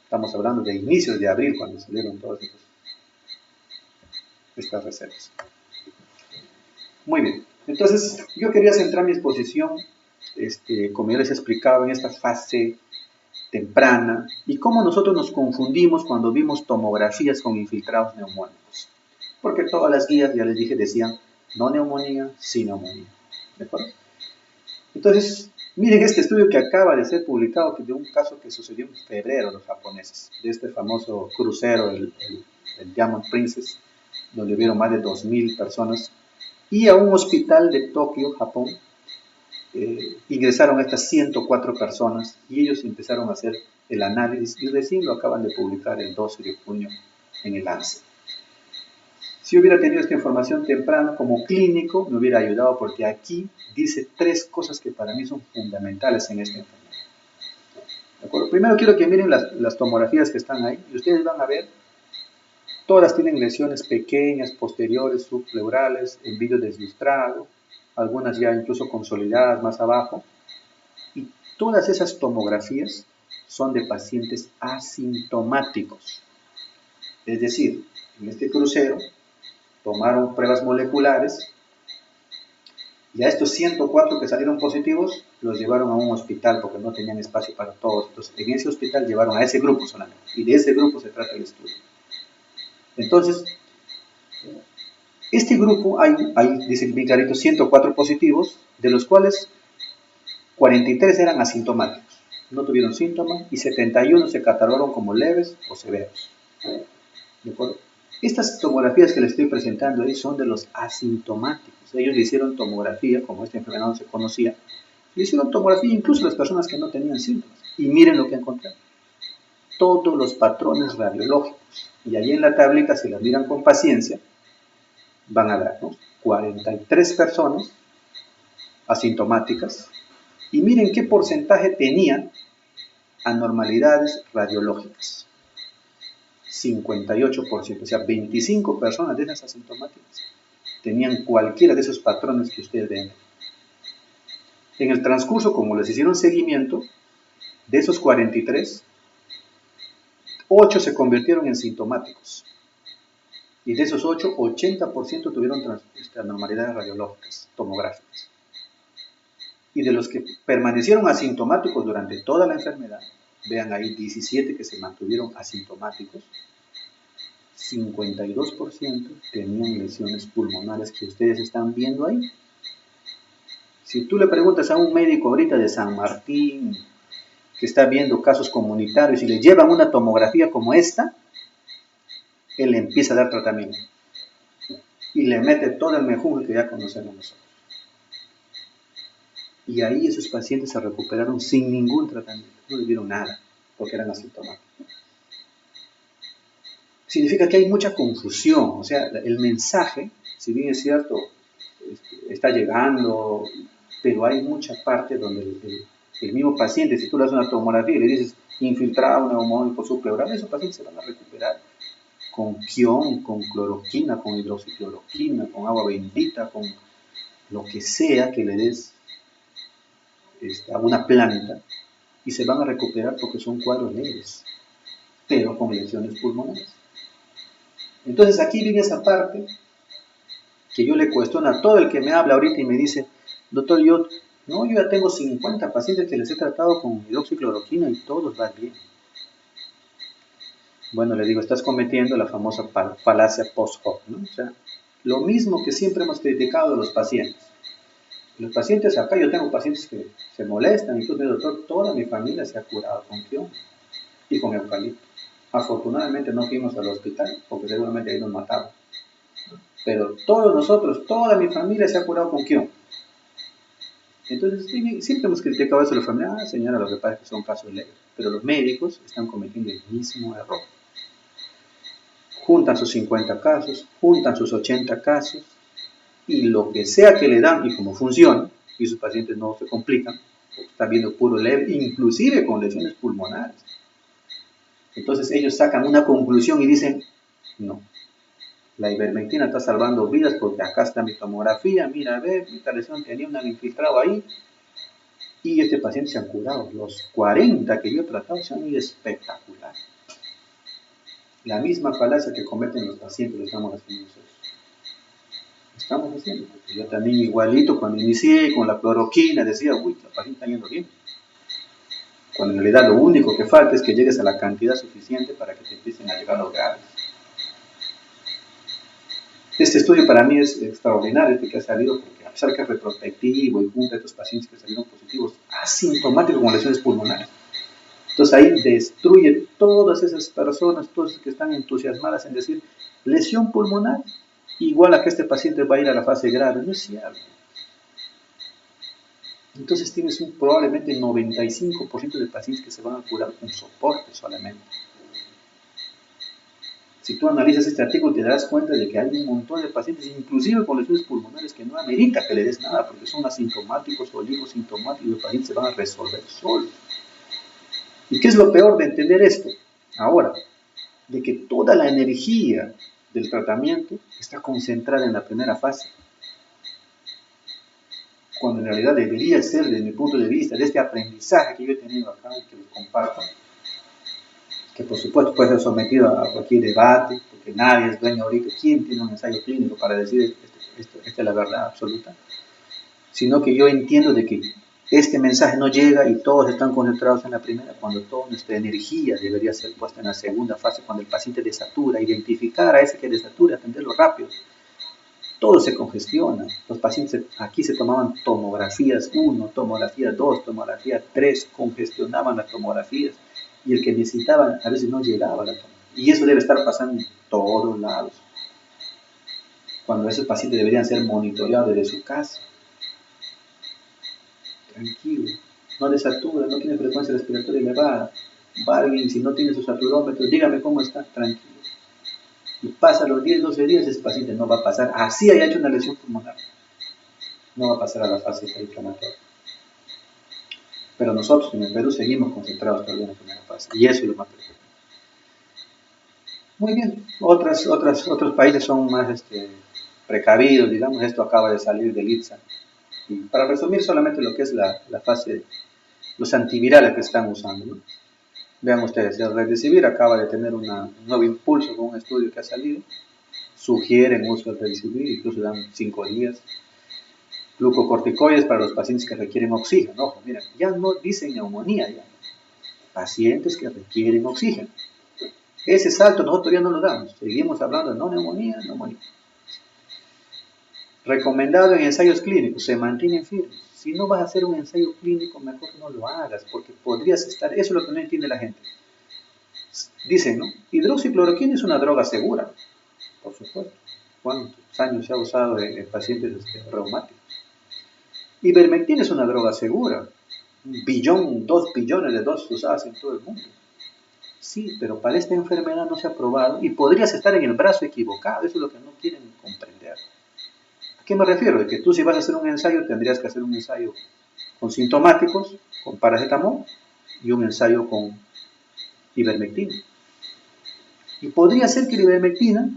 estamos hablando de inicios de abril, cuando salieron todas estas recetas. Muy bien, entonces yo quería centrar mi exposición, como yo les explicaba, en esta fase temprana y cómo nosotros nos confundimos cuando vimos tomografías con infiltrados neumónicos. Porque todas las guías, ya les dije, decían no neumonía, sí neumonía. ¿De acuerdo? Entonces, miren este estudio que acaba de ser publicado de un caso que sucedió en febrero, los japoneses, de este famoso crucero, el Diamond Princess, donde hubieron más de 2.000 personas, y a un hospital de Tokio, Japón, ingresaron estas 104 personas y ellos empezaron a hacer el análisis y recién lo acaban de publicar el 12 de junio en el Lancet. Si hubiera tenido esta información temprano como clínico, me hubiera ayudado porque aquí dice 3 cosas que para mí son fundamentales en esta enfermedad. ¿De acuerdo? Primero quiero que miren las tomografías que están ahí y ustedes van a ver, todas tienen lesiones pequeñas, posteriores, subpleurales, en vidrio deslustrado, algunas ya incluso consolidadas más abajo, y todas esas tomografías son de pacientes asintomáticos. Es decir, en este crucero tomaron pruebas moleculares y a estos 104 que salieron positivos los llevaron a un hospital porque no tenían espacio para todos. Entonces, en ese hospital llevaron a ese grupo solamente y de ese grupo se trata el estudio. Entonces, este grupo, hay dice bien clarito, 104 positivos, de los cuales 43 eran asintomáticos, no tuvieron síntomas, y 71 se catalogaron como leves o severos. ¿De acuerdo? Estas tomografías que les estoy presentando ahí son de los asintomáticos. Ellos le hicieron tomografía, como esta enfermedad no se conocía, le hicieron tomografía incluso a las personas que no tenían síntomas. Y miren lo que encontraron. Todos los patrones radiológicos. Y ahí en la tablita, si las miran con paciencia, van a ver, ¿no? 43 personas asintomáticas. Y miren qué porcentaje tenían anormalidades radiológicas. 58%, o sea, 25 personas de esas asintomáticas tenían cualquiera de esos patrones que ustedes ven. En el transcurso, como les hicieron seguimiento, de esos 43, 8 se convirtieron en sintomáticos. Y de esos 8, 80% tuvieron anormalidades radiológicas, tomográficas. Y de los que permanecieron asintomáticos durante toda la enfermedad, vean ahí 17 que se mantuvieron asintomáticos, 52% tenían lesiones pulmonares que ustedes están viendo ahí. Si tú le preguntas a un médico ahorita de San Martín, que está viendo casos comunitarios y le llevan una tomografía como esta, él le empieza a dar tratamiento y le mete todo el mejunje que ya conocemos nosotros. Y ahí esos pacientes se recuperaron sin ningún tratamiento, no le dieron nada, porque eran asintomáticos. Significa que hay mucha confusión, o sea, el mensaje, si bien es cierto, está llegando, pero hay mucha parte donde el mismo paciente, si tú le haces una tomografía y le dices infiltrado neumónico subpleural, esos pacientes se van a recuperar con quión, con cloroquina, con hidroxicloroquina, con agua bendita, con lo que sea que le des a una planta, y se van a recuperar porque son cuadros leves, pero con lesiones pulmonares. Entonces aquí viene esa parte que yo le cuestiono a todo el que me habla ahorita y me dice, doctor, yo ya tengo 50 pacientes que les he tratado con hidroxicloroquina y todos van bien. Bueno, le digo, estás cometiendo la famosa falacia post-hoc, ¿no? O sea, lo mismo que siempre hemos criticado a los pacientes. Los pacientes acá, yo tengo pacientes que se molestan, incluso el doctor, toda mi familia se ha curado con quión y con eucalipto. Afortunadamente no fuimos al hospital, porque seguramente ahí nos mataban. Pero todos nosotros, toda mi familia se ha curado con quión. Entonces, siempre hemos criticado eso a la familia. Señora, lo que pasa es que son casos leves. Pero los médicos están cometiendo el mismo error. Juntan sus 50 casos, juntan sus 80 casos, y lo que sea que le dan, y como funciona, y sus pacientes no se complican, están viendo puro leve, inclusive con lesiones pulmonares. Entonces ellos sacan una conclusión y dicen, no, la ivermectina está salvando vidas porque acá está mi tomografía, mira, ve, esta lesión tenía un infiltrado ahí, y este paciente se han curado. Los 40 que yo he tratado se han ido espectacular. La misma falacia que cometen los pacientes lo estamos haciendo nosotros. Estamos haciendo. Yo también igualito cuando inicié con la cloroquina decía, uy, la paciente está yendo bien. Cuando en realidad lo único que falta es que llegues a la cantidad suficiente para que te empiecen a llegar los graves. Este estudio para mí es extraordinario, que ha salido porque a pesar que es retrospectivo y junta a estos pacientes que salieron positivos, asintomáticos con lesiones pulmonares. Entonces ahí destruye todas esas personas, todas esas que están entusiasmadas en decir lesión pulmonar igual a que este paciente va a ir a la fase grave. No es cierto. Entonces tienes probablemente 95% de pacientes que se van a curar con soporte solamente. Si tú analizas este artículo te darás cuenta de que hay un montón de pacientes, inclusive con lesiones pulmonares, que no amerita que le des nada porque son asintomáticos o oligosintomáticos y los pacientes se van a resolver solos. ¿Y qué es lo peor de entender esto? Ahora, de que toda la energía del tratamiento está concentrada en la primera fase. Cuando en realidad debería ser, desde mi punto de vista, de este aprendizaje que yo he tenido acá y que lo comparto, que por supuesto puede ser sometido a cualquier debate, porque nadie es dueño ahorita. ¿Quién tiene un ensayo clínico para decir esta es la verdad absoluta? Sino que yo entiendo de que este mensaje no llega y todos están concentrados en la primera, cuando toda nuestra energía debería ser puesta en la segunda fase, cuando el paciente desatura, identificar a ese que desatura, atenderlo rápido. Todo se congestiona. Los pacientes aquí se tomaban tomografías 1, tomografía 2, tomografía 3, congestionaban las tomografías y el que necesitaba a veces no llegaba a la tomografía. Y eso debe estar pasando en todos lados. Cuando esos pacientes deberían ser monitoreados desde su casa. Tranquilo, no desatura, no tiene frecuencia respiratoria elevada. Va alguien, si no tiene su saturómetro, dígame cómo está, tranquilo. Y pasa los 10, 12 días, ese paciente no va a pasar, así haya hecho una lesión pulmonar, no va a pasar a la fase inflamatoria. Pero nosotros en el Perú seguimos concentrados todavía en la primera fase, y eso es lo más preocupante. Muy bien, otros países son más precavidos, digamos, esto acaba de salir del ITSA. Y para resumir solamente lo que es la fase, los antivirales que están usando, ¿no? Vean ustedes, el Remdesivir acaba de tener un nuevo impulso con un estudio que ha salido, sugieren uso del Remdesivir, incluso dan 5 días. Glucocorticoides para los pacientes que requieren oxígeno. Ojo, mira, ya no dicen neumonía, ya. Pacientes que requieren oxígeno. Ese salto nosotros todavía no lo damos. Seguimos hablando de no neumonía, neumonía. Recomendado en ensayos clínicos, se mantienen firmes. Si no vas a hacer un ensayo clínico, mejor no lo hagas, porque podrías estar, eso es lo que no entiende la gente. Dicen, ¿no? Hidroxicloroquina es una droga segura, por supuesto. ¿Cuántos años se ha usado en pacientes reumáticos? Ivermectina es una droga segura. 2 billones de dosis usadas en todo el mundo. Sí, pero para esta enfermedad no se ha probado y podrías estar en el brazo equivocado. Eso es lo que no quieren comprender. ¿A qué me refiero? De que tú si vas a hacer un ensayo tendrías que hacer un ensayo con sintomáticos, con paracetamol y un ensayo con ivermectina. Y podría ser que la ivermectina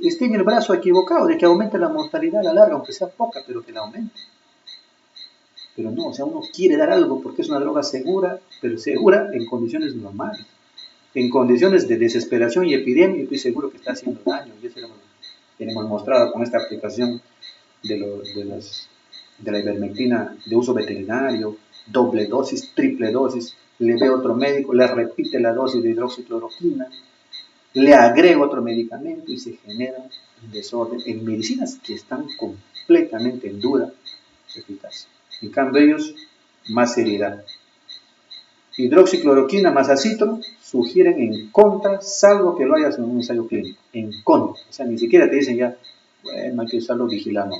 esté en el brazo equivocado, de que aumente la mortalidad a la larga, aunque sea poca, pero que la aumente. Pero no, o sea, uno quiere dar algo porque es una droga segura, pero segura en condiciones normales. En condiciones de desesperación y epidemia, yo estoy seguro que está haciendo daño. Y eso lo hemos mostrado con esta aplicación de la ivermectina de uso veterinario, doble dosis, triple dosis. Le ve otro médico, le repite la dosis de hidroxicloroquina, le agrega otro medicamento y se genera un desorden en medicinas que están completamente en duda su eficacia. En cambio ellos, más seriedad. Hidroxicloroquina más acitro sugieren en contra, salvo que lo hayas en un ensayo clínico. En contra. O sea, ni siquiera te dicen ya, bueno, hay que usarlo vigilando.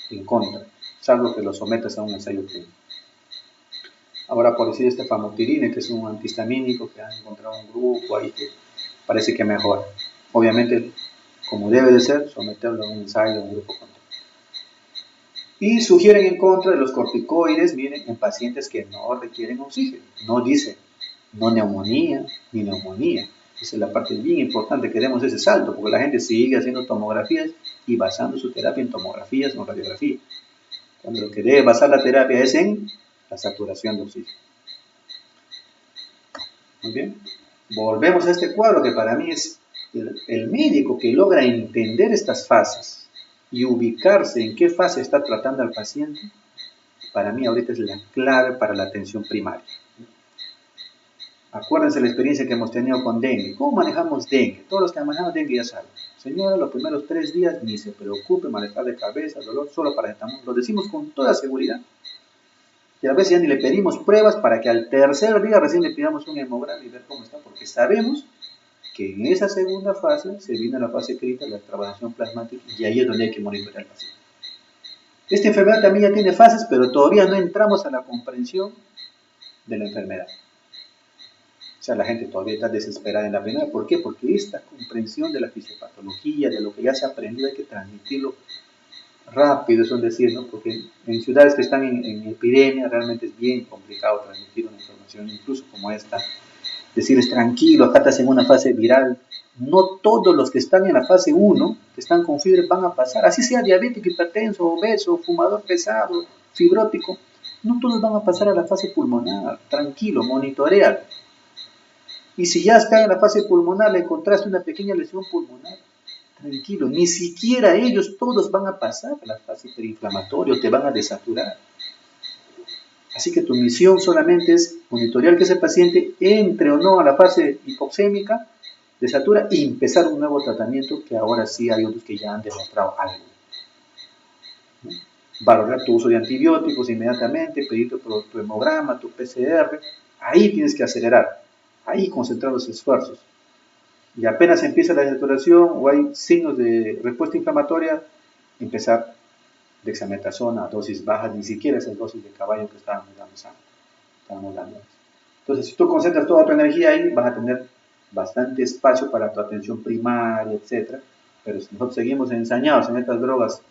En contra. Salvo que lo sometas a un ensayo clínico. Ahora, por decir este famotirine, que es un antihistamínico que han encontrado un grupo ahí que parece que mejora. Obviamente, como debe de ser, someterlo a un ensayo, a un grupo control. Y sugieren en contra de los corticoides, miren, en pacientes que no requieren oxígeno. No dice no neumonía ni neumonía. Esa es la parte bien importante que demos ese salto, porque la gente sigue haciendo tomografías y basando su terapia en tomografías o radiografías. Cuando lo que debe basar la terapia es en la saturación de oxígeno. Muy bien. Volvemos a este cuadro que para mí es el médico que logra entender estas fases y ubicarse en qué fase está tratando al paciente. Para mí ahorita es la clave para la atención primaria. Acuérdense la experiencia que hemos tenido con dengue. ¿Cómo manejamos dengue? Todos los que han manejado dengue ya saben. Señora, los primeros 3 días ni se preocupe, malestar de cabeza, dolor, solo paracetamol. Lo decimos con toda seguridad. Y a veces ya ni le pedimos pruebas para que al tercer día recién le pidamos un hemograma y ver cómo está, porque sabemos que en esa segunda fase se viene la fase crítica, la extravasación plasmática, y ahí es donde hay que monitorear al paciente. Esta enfermedad también ya tiene fases, pero todavía no entramos a la comprensión de la enfermedad. O sea, la gente todavía está desesperada en la primera. ¿Por qué? Porque esta comprensión de la fisiopatología, de lo que ya se ha aprendido, hay que transmitirlo rápido, es decir, ¿no? Porque en ciudades que están en epidemia realmente es bien complicado transmitir una información, incluso como esta. Decirles tranquilo, acá estás en una fase viral. No todos los que están en la fase 1, que están con fiebre, van a pasar. Así sea diabético, hipertenso, obeso, fumador pesado, fibrótico. No todos van a pasar a la fase pulmonar. Tranquilo, monitorea. Y si ya está en la fase pulmonar, le encontraste una pequeña lesión pulmonar, tranquilo, ni siquiera ellos todos van a pasar a la fase hiperinflamatoria, te van a desaturar. Así que tu misión solamente es monitorear que ese paciente entre o no a la fase hipoxémica, desatura y empezar un nuevo tratamiento que ahora sí hay otros que ya han demostrado algo. ¿No? Valorar tu uso de antibióticos inmediatamente, pedir tu hemograma, tu PCR, ahí tienes que acelerar, ahí concentrar los esfuerzos. Y apenas empieza la desaturación o hay signos de respuesta inflamatoria, empezar dexametasona a dosis bajas, ni siquiera esas dosis de caballo que estábamos dando. Entonces, si tú concentras toda tu energía ahí, vas a tener bastante espacio para tu atención primaria, etc. Pero si nosotros seguimos ensañados en estas drogas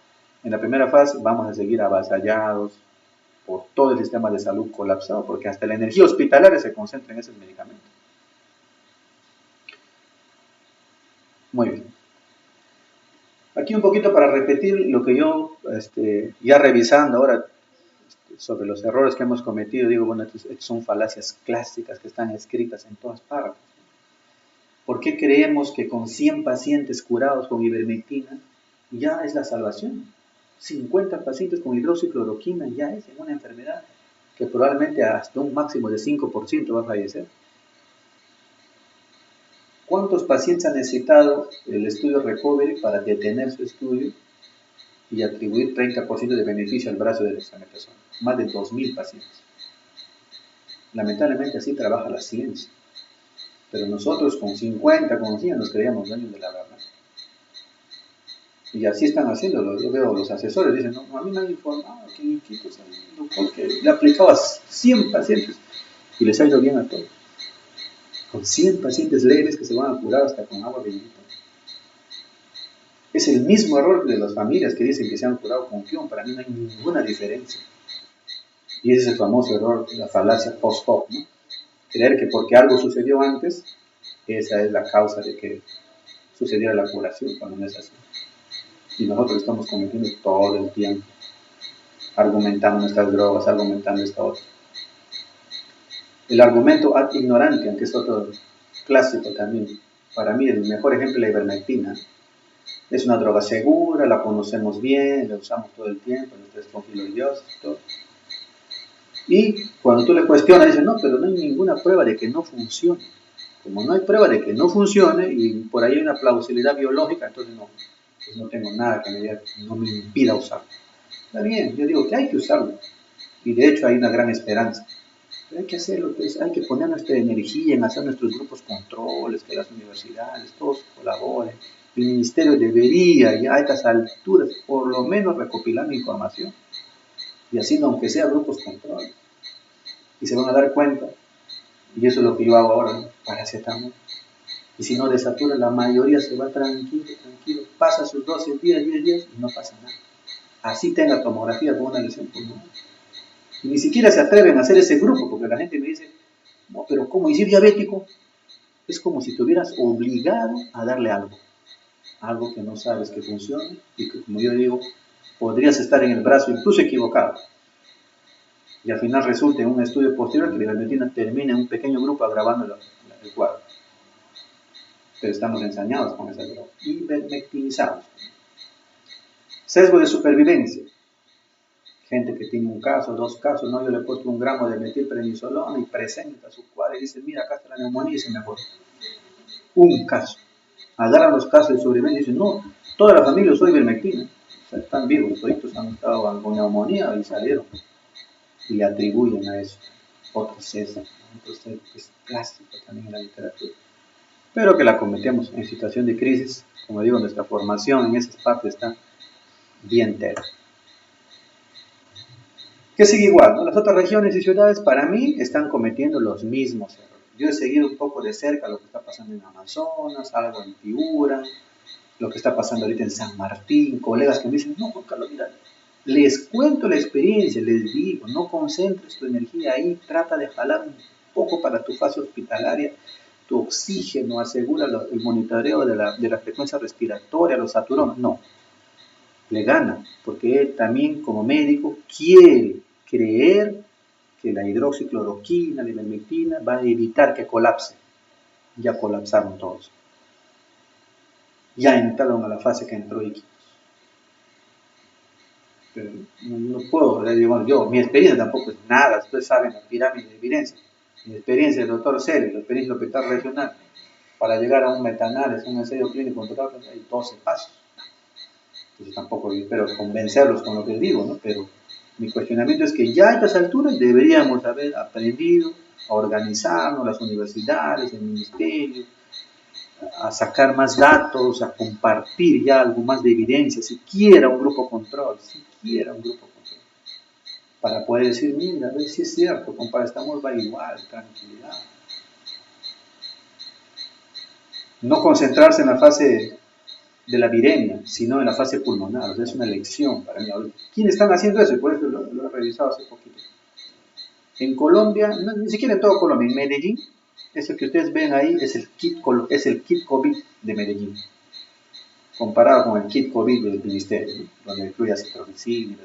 en la primera fase, vamos a seguir avasallados por todo el sistema de salud colapsado, porque hasta la energía hospitalaria se concentra en esos medicamentos. Muy bien. Aquí un poquito para repetir lo que yo, ya revisando ahora sobre los errores que hemos cometido, digo, bueno, estas son falacias clásicas que están escritas en todas partes. ¿Por qué creemos que con 100 pacientes curados con ivermectina ya es la salvación? 50 pacientes con hidroxicloroquina ya es en una enfermedad que probablemente hasta un máximo de 5% va a fallecer. ¿Cuántos pacientes han necesitado el estudio Recovery para detener su estudio y atribuir 30% de beneficio al brazo de dexametasona? Más de 2.000 pacientes. Lamentablemente así trabaja la ciencia. Pero nosotros con 50, con 100 nos creíamos dueños de la verdad. Y así están haciéndolo. Yo veo los asesores, dicen, no, a mí me han informado que mi equipo es un doctor que le aplicaba 100 pacientes y les ha ido bien a todos. Con 100 pacientes leves que se van a curar hasta con agua bendita. Es el mismo error de las familias que dicen que se han curado con kion. Para mí no hay ninguna diferencia. Y ese es el famoso error, la falacia post-hoc, ¿no? Creer que porque algo sucedió antes, esa es la causa de que sucediera la curación, cuando no es así. Y nosotros estamos cometiendo todo el tiempo, argumentando nuestras drogas, argumentando esta otra. El argumento ad ignorantiam, que es otro clásico también. Para mí el mejor ejemplo es la ivermectina. Es una droga segura, la conocemos bien, la usamos todo el tiempo, nuestra espongiloidosis, todo. Y cuando tú le cuestionas, dice, no, pero no hay ninguna prueba de que no funcione. Como no hay prueba de que no funcione y por ahí hay una plausibilidad biológica, entonces no, pues no tengo nada que me diga, no me impida usarlo. Está bien, yo digo que hay que usarlo. Y de hecho hay una gran esperanza. Pero hay que hacerlo, pues, hay que poner nuestra energía en hacer nuestros grupos controles, que las universidades, todos colaboren. El ministerio debería ya a estas alturas por lo menos recopilar información y haciendo aunque sea grupos control. Y se van a dar cuenta, y eso es lo que yo hago ahora, ¿no? Paracetamol. Y si no desatura, la mayoría se va tranquilo, pasa sus 12 días, 10 días y no pasa nada. Así tenga tomografía con una lesión pulmonar. Y ni siquiera se atreven a hacer ese grupo, porque la gente me dice, no, pero ¿cómo? ¿Y si es diabético? Es como si te hubieras obligado a darle algo que no sabes que funciona y que, como yo digo, podrías estar en el brazo incluso equivocado. Y al final resulta en un estudio posterior que la ivermectina termina en un pequeño grupo agravando el cuadro. Pero estamos ensañados con esa droga. Ivermectinizados. Sesgo de supervivencia. Gente que tiene un caso, 2 casos, no, yo le he puesto 1 gramo de metilprednisolona y presenta su cuadro y dice, mira, acá está la neumonía y se mejoró. Un caso. Agarran los casos de sobrevivencia y dicen, no, toda la familia usó ivermectina. O sea, están vivos, todos han estado con neumonía y salieron. Y le atribuyen a eso. Otro sesgo que es clásico también en la literatura. Pero que la cometemos en situación de crisis. Como digo, nuestra formación en esas partes está bien tela. Que sigue igual, ¿no? Las otras regiones y ciudades para mí están cometiendo los mismos errores. Yo he seguido un poco de cerca lo que está pasando en Amazonas, algo en Piura, lo que está pasando ahorita en San Martín, colegas que me dicen, no, Juan Carlos, mira, les cuento la experiencia, les digo, no concentres tu energía ahí, trata de jalar un poco para tu fase hospitalaria, tu oxígeno, asegura el monitoreo de la frecuencia respiratoria, los saturones, no, le gana, porque él también como médico quiere creer que la hidroxicloroquina, la ivermectina va a evitar que colapse. Ya colapsaron todos. Ya entraron a la fase que entró Iquitos. Pero no puedo, digo, yo, mi experiencia tampoco es nada, ustedes saben la pirámide de evidencia. Mi experiencia del doctor Celis, la experiencia del hospital regional, para llegar a un metanálisis, un ensayo clínico controlado, hay 12 pasos. Entonces tampoco espero convencerlos con lo que digo, ¿no? Pero mi cuestionamiento es que ya a estas alturas deberíamos haber aprendido a organizarnos, las universidades, el ministerio, a sacar más datos, a compartir ya algo más de evidencia, siquiera un grupo control, para poder decir, mira, a ver si es cierto, compadre, estamos va igual, tranquilidad. No concentrarse en la fase de la viremia, sino en la fase pulmonar. O sea, es una lección para mí. ¿Quiénes están haciendo eso? Y por eso lo he revisado hace poquito. En Colombia, no, ni siquiera en todo Colombia, en Medellín, eso que ustedes ven ahí es el kit COVID de Medellín, comparado con el kit COVID del ministerio, ¿no? Donde incluye acitromicina.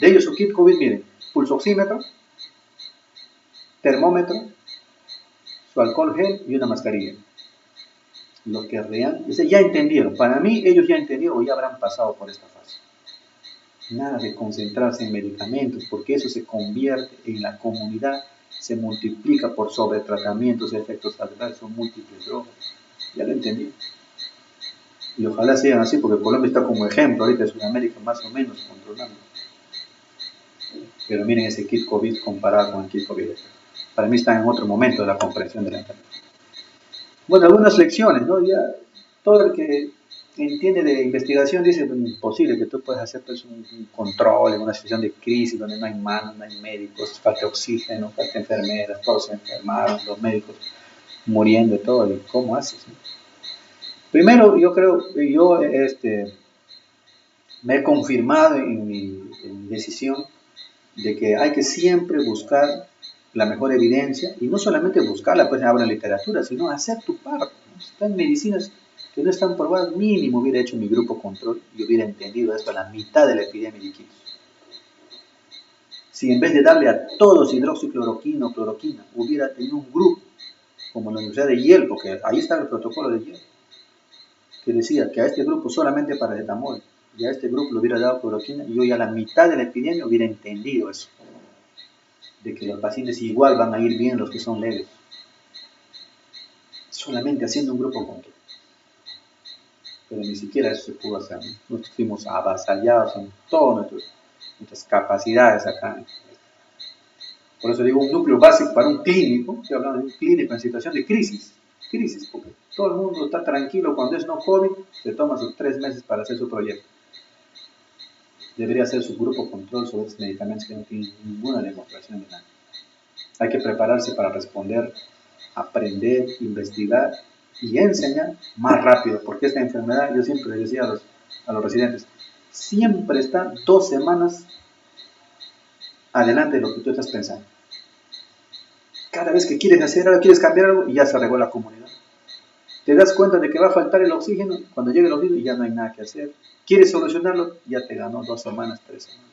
De ellos su kit COVID, miren, pulsoxímetro, termómetro, su alcohol gel y una mascarilla. Lo que real, ya entendieron, para mí ellos ya entendieron o ya habrán pasado por esta fase. Nada de concentrarse en medicamentos, porque eso se convierte en la comunidad, se multiplica por sobretratamientos, efectos adversos, múltiples drogas. Ya lo entendí. Y ojalá sigan así, porque Colombia está como ejemplo ahorita de Sudamérica más o menos controlando. Pero miren ese kit COVID comparado con el kit COVID. Para mí está en otro momento de la comprensión de la enfermedad. Bueno, algunas lecciones, ¿no? Ya todo el que entiende de investigación dice, pues, imposible que tú puedas hacer pues, un control en una situación de crisis donde no hay manos, no hay médicos, falta oxígeno, falta enfermeras, todos se enfermaron, los médicos muriendo y todo, ¿y cómo haces? ¿No? Primero, yo creo, yo me he confirmado en mi decisión de que hay que siempre buscar la mejor evidencia y no solamente buscarla pues ahora en literatura, sino hacer tu parte. ¿No? Están medicinas que no están probadas, mínimo hubiera hecho mi grupo control y hubiera entendido esto a la mitad de la epidemia de Iquitos. Si en vez de darle a todos hidroxicloroquina o cloroquina, hubiera tenido un grupo, como la Universidad de Yale, porque ahí está el protocolo de Yale, que decía que a este grupo solamente paracetamol, y a este grupo le hubiera dado cloroquina, y yo ya a la mitad de la epidemia hubiera entendido eso, de que los pacientes igual van a ir bien los que son leves, solamente haciendo un grupo control. Pero ni siquiera eso se pudo hacer. Nosotros fuimos avasallados en todas nuestras capacidades acá. Por eso digo, un núcleo básico para un clínico, estoy hablando de un clínico en situación de crisis, porque todo el mundo está tranquilo cuando es no COVID, se toma sus 3 meses para hacer su proyecto. Debería ser su grupo control sobre estos medicamentos que no tienen ninguna demostración de nada. Hay que prepararse para responder, aprender, investigar y enseñar más rápido, porque esta enfermedad, yo siempre les decía a los residentes, siempre está 2 semanas adelante de lo que tú estás pensando. Cada vez que quieres hacer algo, quieres cambiar algo, y ya se regó la comunidad. Te das cuenta de que va a faltar el oxígeno, cuando llegue el oxígeno ya no hay nada que hacer. Quieres solucionarlo, ya te ganó 2 semanas, 3 semanas.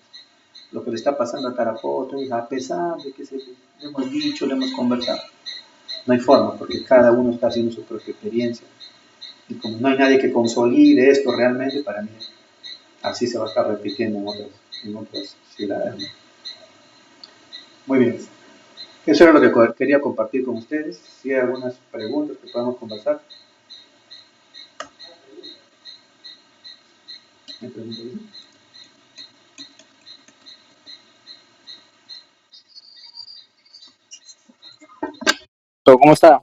Lo que le está pasando a Tarapoto, a pesar de que le hemos dicho, le hemos conversado, no hay forma, porque cada uno está haciendo su propia experiencia. Y como no hay nadie que consolide esto realmente, para mí, así se va a estar repitiendo en otras ciudades. Muy bien. Eso era lo que quería compartir con ustedes. Si hay algunas preguntas que podamos conversar. ¿Me preguntan? ¿Cómo está?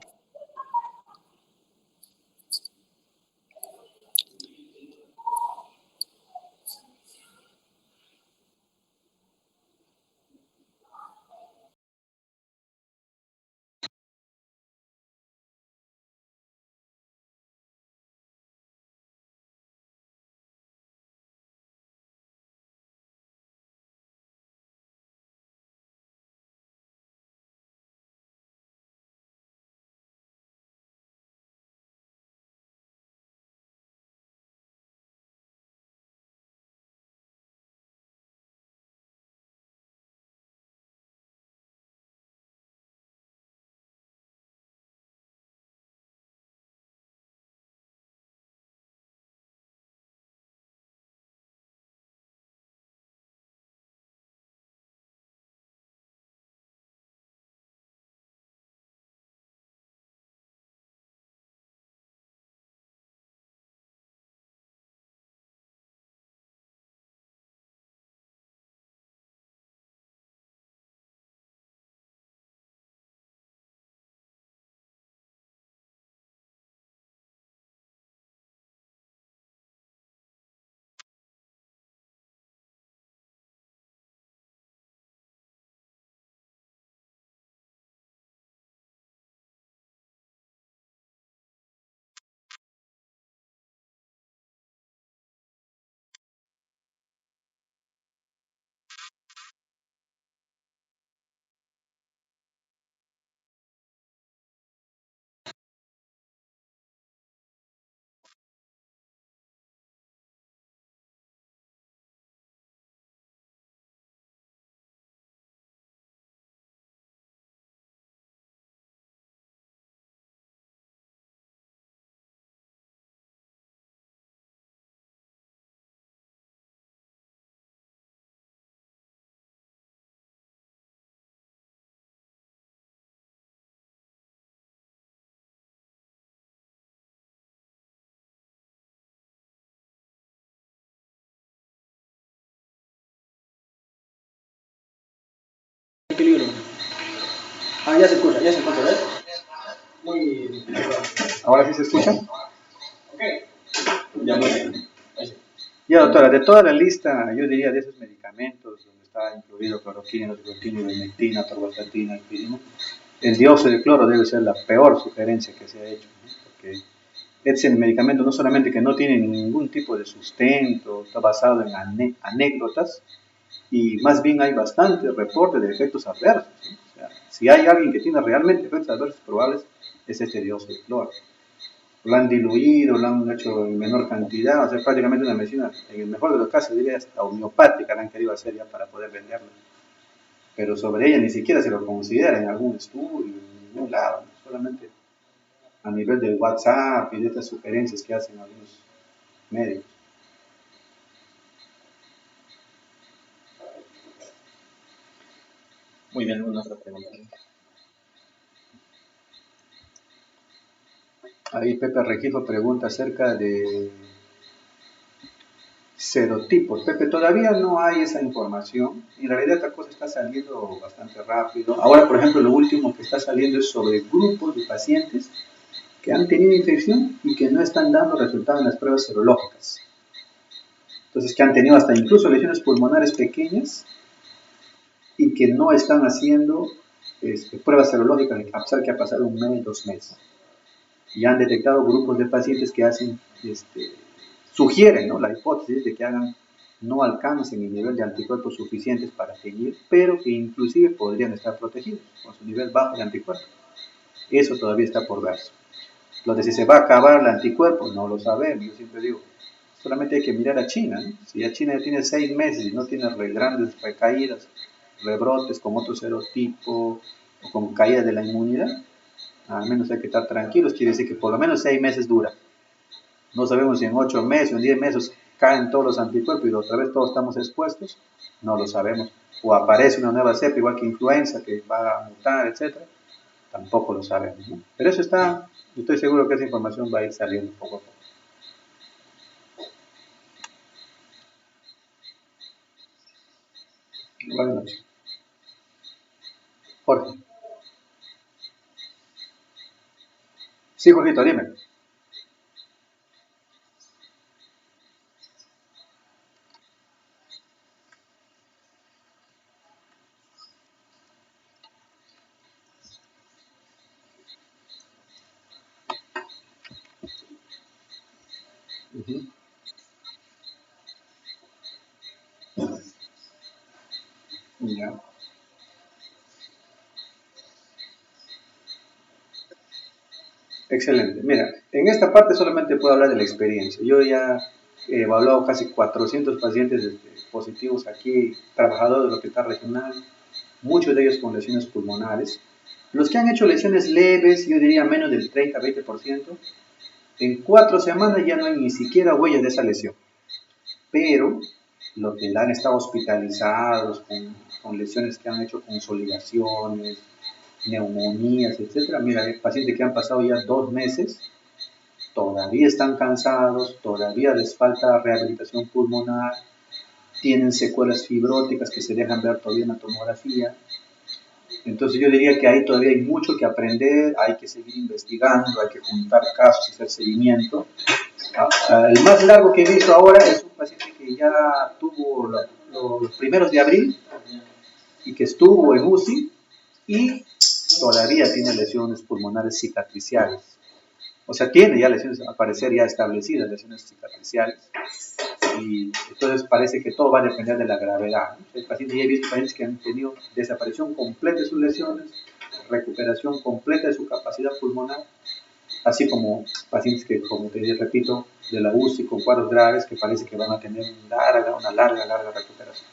¿Qué libro? Ah, ya se escucha, ¿ves? Muy bien. ¿Ahora sí se escucha? Ok. Ya, muy bien. Ya, doctora, de toda la lista, yo diría de esos medicamentos, donde está incluido cloroquina, ivermectina, ivermectina, torvastatina, aspirina, el dióxido de cloro debe ser la peor sugerencia que se ha hecho, ¿no? Porque es el medicamento no solamente que no tiene ningún tipo de sustento, está basado en anécdotas, y más bien hay bastantes reportes de efectos adversos, ¿no? O sea, si hay alguien que tiene realmente efectos adversos probables, es este dióxido de cloro. lo han diluido, lo han hecho en menor cantidad, o sea, prácticamente una medicina, en el mejor de los casos, diría hasta homeopática la han querido hacer ya para poder venderla. Pero sobre ella ni siquiera se lo considera en algún estudio, en ningún lado, ¿no? Solamente a nivel del WhatsApp y de estas sugerencias que hacen algunos médicos. Muy bien, una otra pregunta. Ahí Pepe Regifo pregunta acerca de serotipos. Pepe, todavía no hay esa información. En realidad esta cosa está saliendo bastante rápido. Ahora, por ejemplo, lo último que está saliendo es sobre grupos de pacientes que han tenido infección y que no están dando resultados en las pruebas serológicas. Entonces, que han tenido hasta incluso lesiones pulmonares pequeñas y que no están haciendo pruebas serológicas, a pesar que ha pasado un mes, 2 meses. Y han detectado grupos de pacientes que hacen, sugieren, ¿no?, la hipótesis de que no alcancen el nivel de anticuerpos suficientes para teñir, pero que inclusive podrían estar protegidos con su nivel bajo de anticuerpos. Eso todavía está por verse. Lo de si se va a acabar el anticuerpo, no lo sabemos. Yo siempre digo, solamente hay que mirar a China, ¿no? Si ya China ya tiene 6 meses y no tiene grandes recaídas, rebrotes con otro serotipo o con caída de la inmunidad, al menos hay que estar tranquilos. Quiere decir que por lo menos 6 meses dura. No sabemos si en 8 meses o en 10 meses caen todos los anticuerpos y otra vez todos estamos expuestos. No lo sabemos. O aparece una nueva cepa, igual que influenza, que va a mutar, etcétera. Tampoco lo sabemos, ¿no? Pero eso está, estoy seguro que esa información va a ir saliendo poco a poco. Buenas noches. Jorge. Sí, Jorgito, dime. Uh-huh. Ya. Excelente. Mira, en esta parte solamente puedo hablar de la experiencia. Yo ya he evaluado casi 400 pacientes positivos aquí, trabajadores del hospital regional, muchos de ellos con lesiones pulmonares. Los que han hecho lesiones leves, yo diría menos del 30-20%, en 4 semanas ya no hay ni siquiera huellas de esa lesión. Pero los que han estado hospitalizados con lesiones que han hecho consolidaciones, neumonías, etcétera. Mira, hay pacientes que han pasado ya 2 meses, todavía están cansados, todavía les falta rehabilitación pulmonar, tienen secuelas fibróticas que se dejan ver todavía en la tomografía. Entonces yo diría que ahí todavía hay mucho que aprender, hay que seguir investigando, hay que juntar casos y hacer seguimiento. El más largo que he visto ahora es un paciente que ya tuvo los primeros de abril y que estuvo en UCI y todavía tiene lesiones pulmonares cicatriciales. O sea, tiene ya lesiones, al parecer ya establecidas, lesiones cicatriciales. Y entonces parece que todo va a depender de la gravedad, ¿no? El paciente, ya he visto pacientes que han tenido desaparición completa de sus lesiones, recuperación completa de su capacidad pulmonar, así como pacientes que, como te repito, de la UCI con cuadros graves que parece que van a tener una larga recuperación.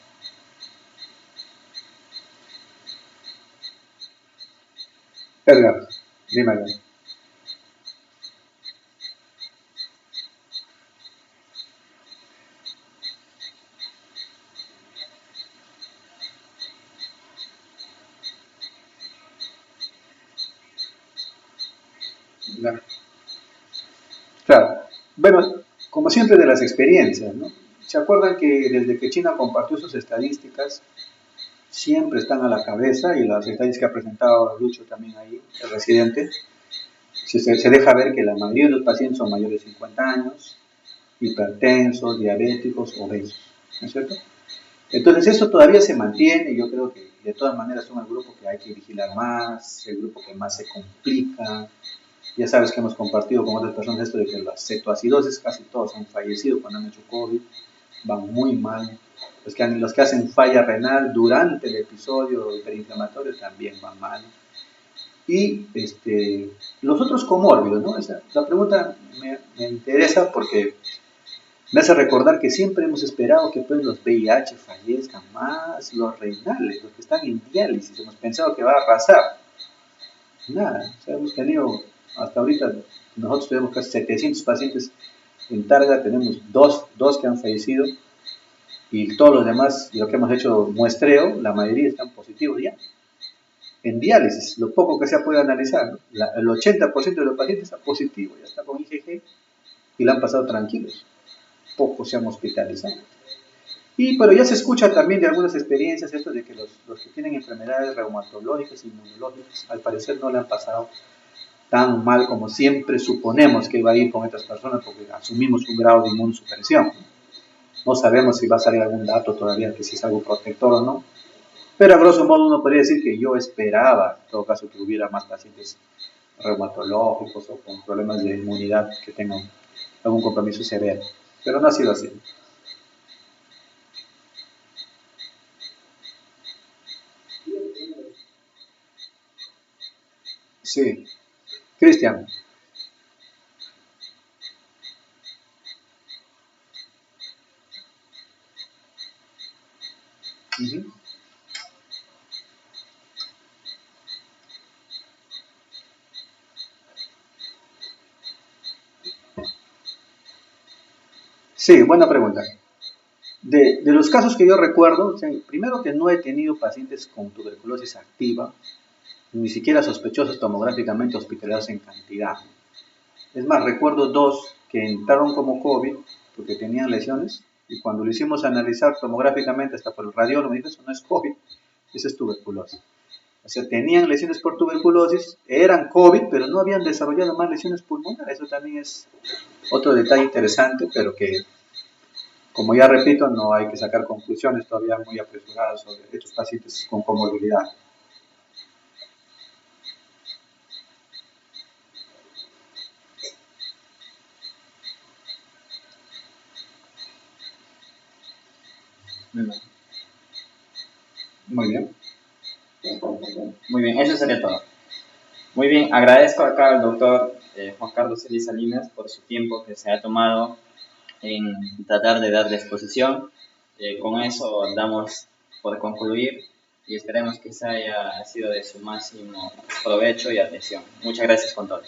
Edgar, dime ya. Claro. Bueno, como siempre de las experiencias, ¿no? ¿Se acuerdan que desde que China compartió sus estadísticas, siempre están a la cabeza, y las estadísticas que ha presentado Lucho también ahí, el residente, se deja ver que la mayoría de los pacientes son mayores de 50 años, hipertensos, diabéticos, obesos, ¿no es cierto? Entonces eso todavía se mantiene. Yo creo que de todas maneras son el grupo que hay que vigilar más, el grupo que más se complica. Ya sabes que hemos compartido con otras personas esto de que las cetoacidosis casi todos han fallecido cuando han hecho COVID, van muy mal. Los que hacen falla renal durante el episodio hiperinflamatorio también van mal. y los otros comórbidos, ¿no? La pregunta me interesa porque me hace recordar que siempre hemos esperado que pues, los VIH fallezcan más, los renales, los que están en diálisis, hemos pensado que va a arrasar. Nada, o sea, hemos tenido, hasta ahorita, nosotros tenemos casi 700 pacientes en Targa, tenemos dos que han fallecido y todos los demás, lo que hemos hecho muestreo, la mayoría están positivos ya. En diálisis, lo poco que se ha podido analizar, ¿no? El 80% de los pacientes está positivo, ya está con IgG y la han pasado tranquilos. Pocos se han hospitalizado. Pero ya se escucha también de algunas experiencias esto de que los que tienen enfermedades reumatológicas, inmunológicas, al parecer no le han pasado tan mal como siempre suponemos que va a ir con estas personas porque asumimos un grado de inmunosupresión. No sabemos si va a salir algún dato todavía que si es algo protector o no, pero a grosso modo uno podría decir que yo esperaba, en todo caso, que hubiera más pacientes reumatológicos o con problemas de inmunidad que tengan algún compromiso severo, pero no ha sido así. Sí, Cristian. Uh -huh. Sí, buena pregunta. De los casos que yo recuerdo, o sea, primero que no he tenido pacientes con tuberculosis activa, ni siquiera sospechosos tomográficamente hospitalizados en cantidad. Es más, recuerdo dos que entraron como COVID porque tenían lesiones y cuando lo hicimos analizar tomográficamente hasta por el radiólogo me dijo, eso no es COVID, eso es tuberculosis. O sea, tenían lesiones por tuberculosis, eran COVID, pero no habían desarrollado más lesiones pulmonares. Eso también es otro detalle interesante, pero que, como ya repito, no hay que sacar conclusiones todavía muy apresuradas sobre estos pacientes con comorbilidad. Muy bien. Muy bien, eso sería todo. Muy bien, agradezco acá al doctor Juan Carlos Celis Salinas por su tiempo que se ha tomado en tratar de dar la exposición. Con eso damos por concluir y esperemos que se haya sido de su máximo provecho y atención. Muchas gracias con todo.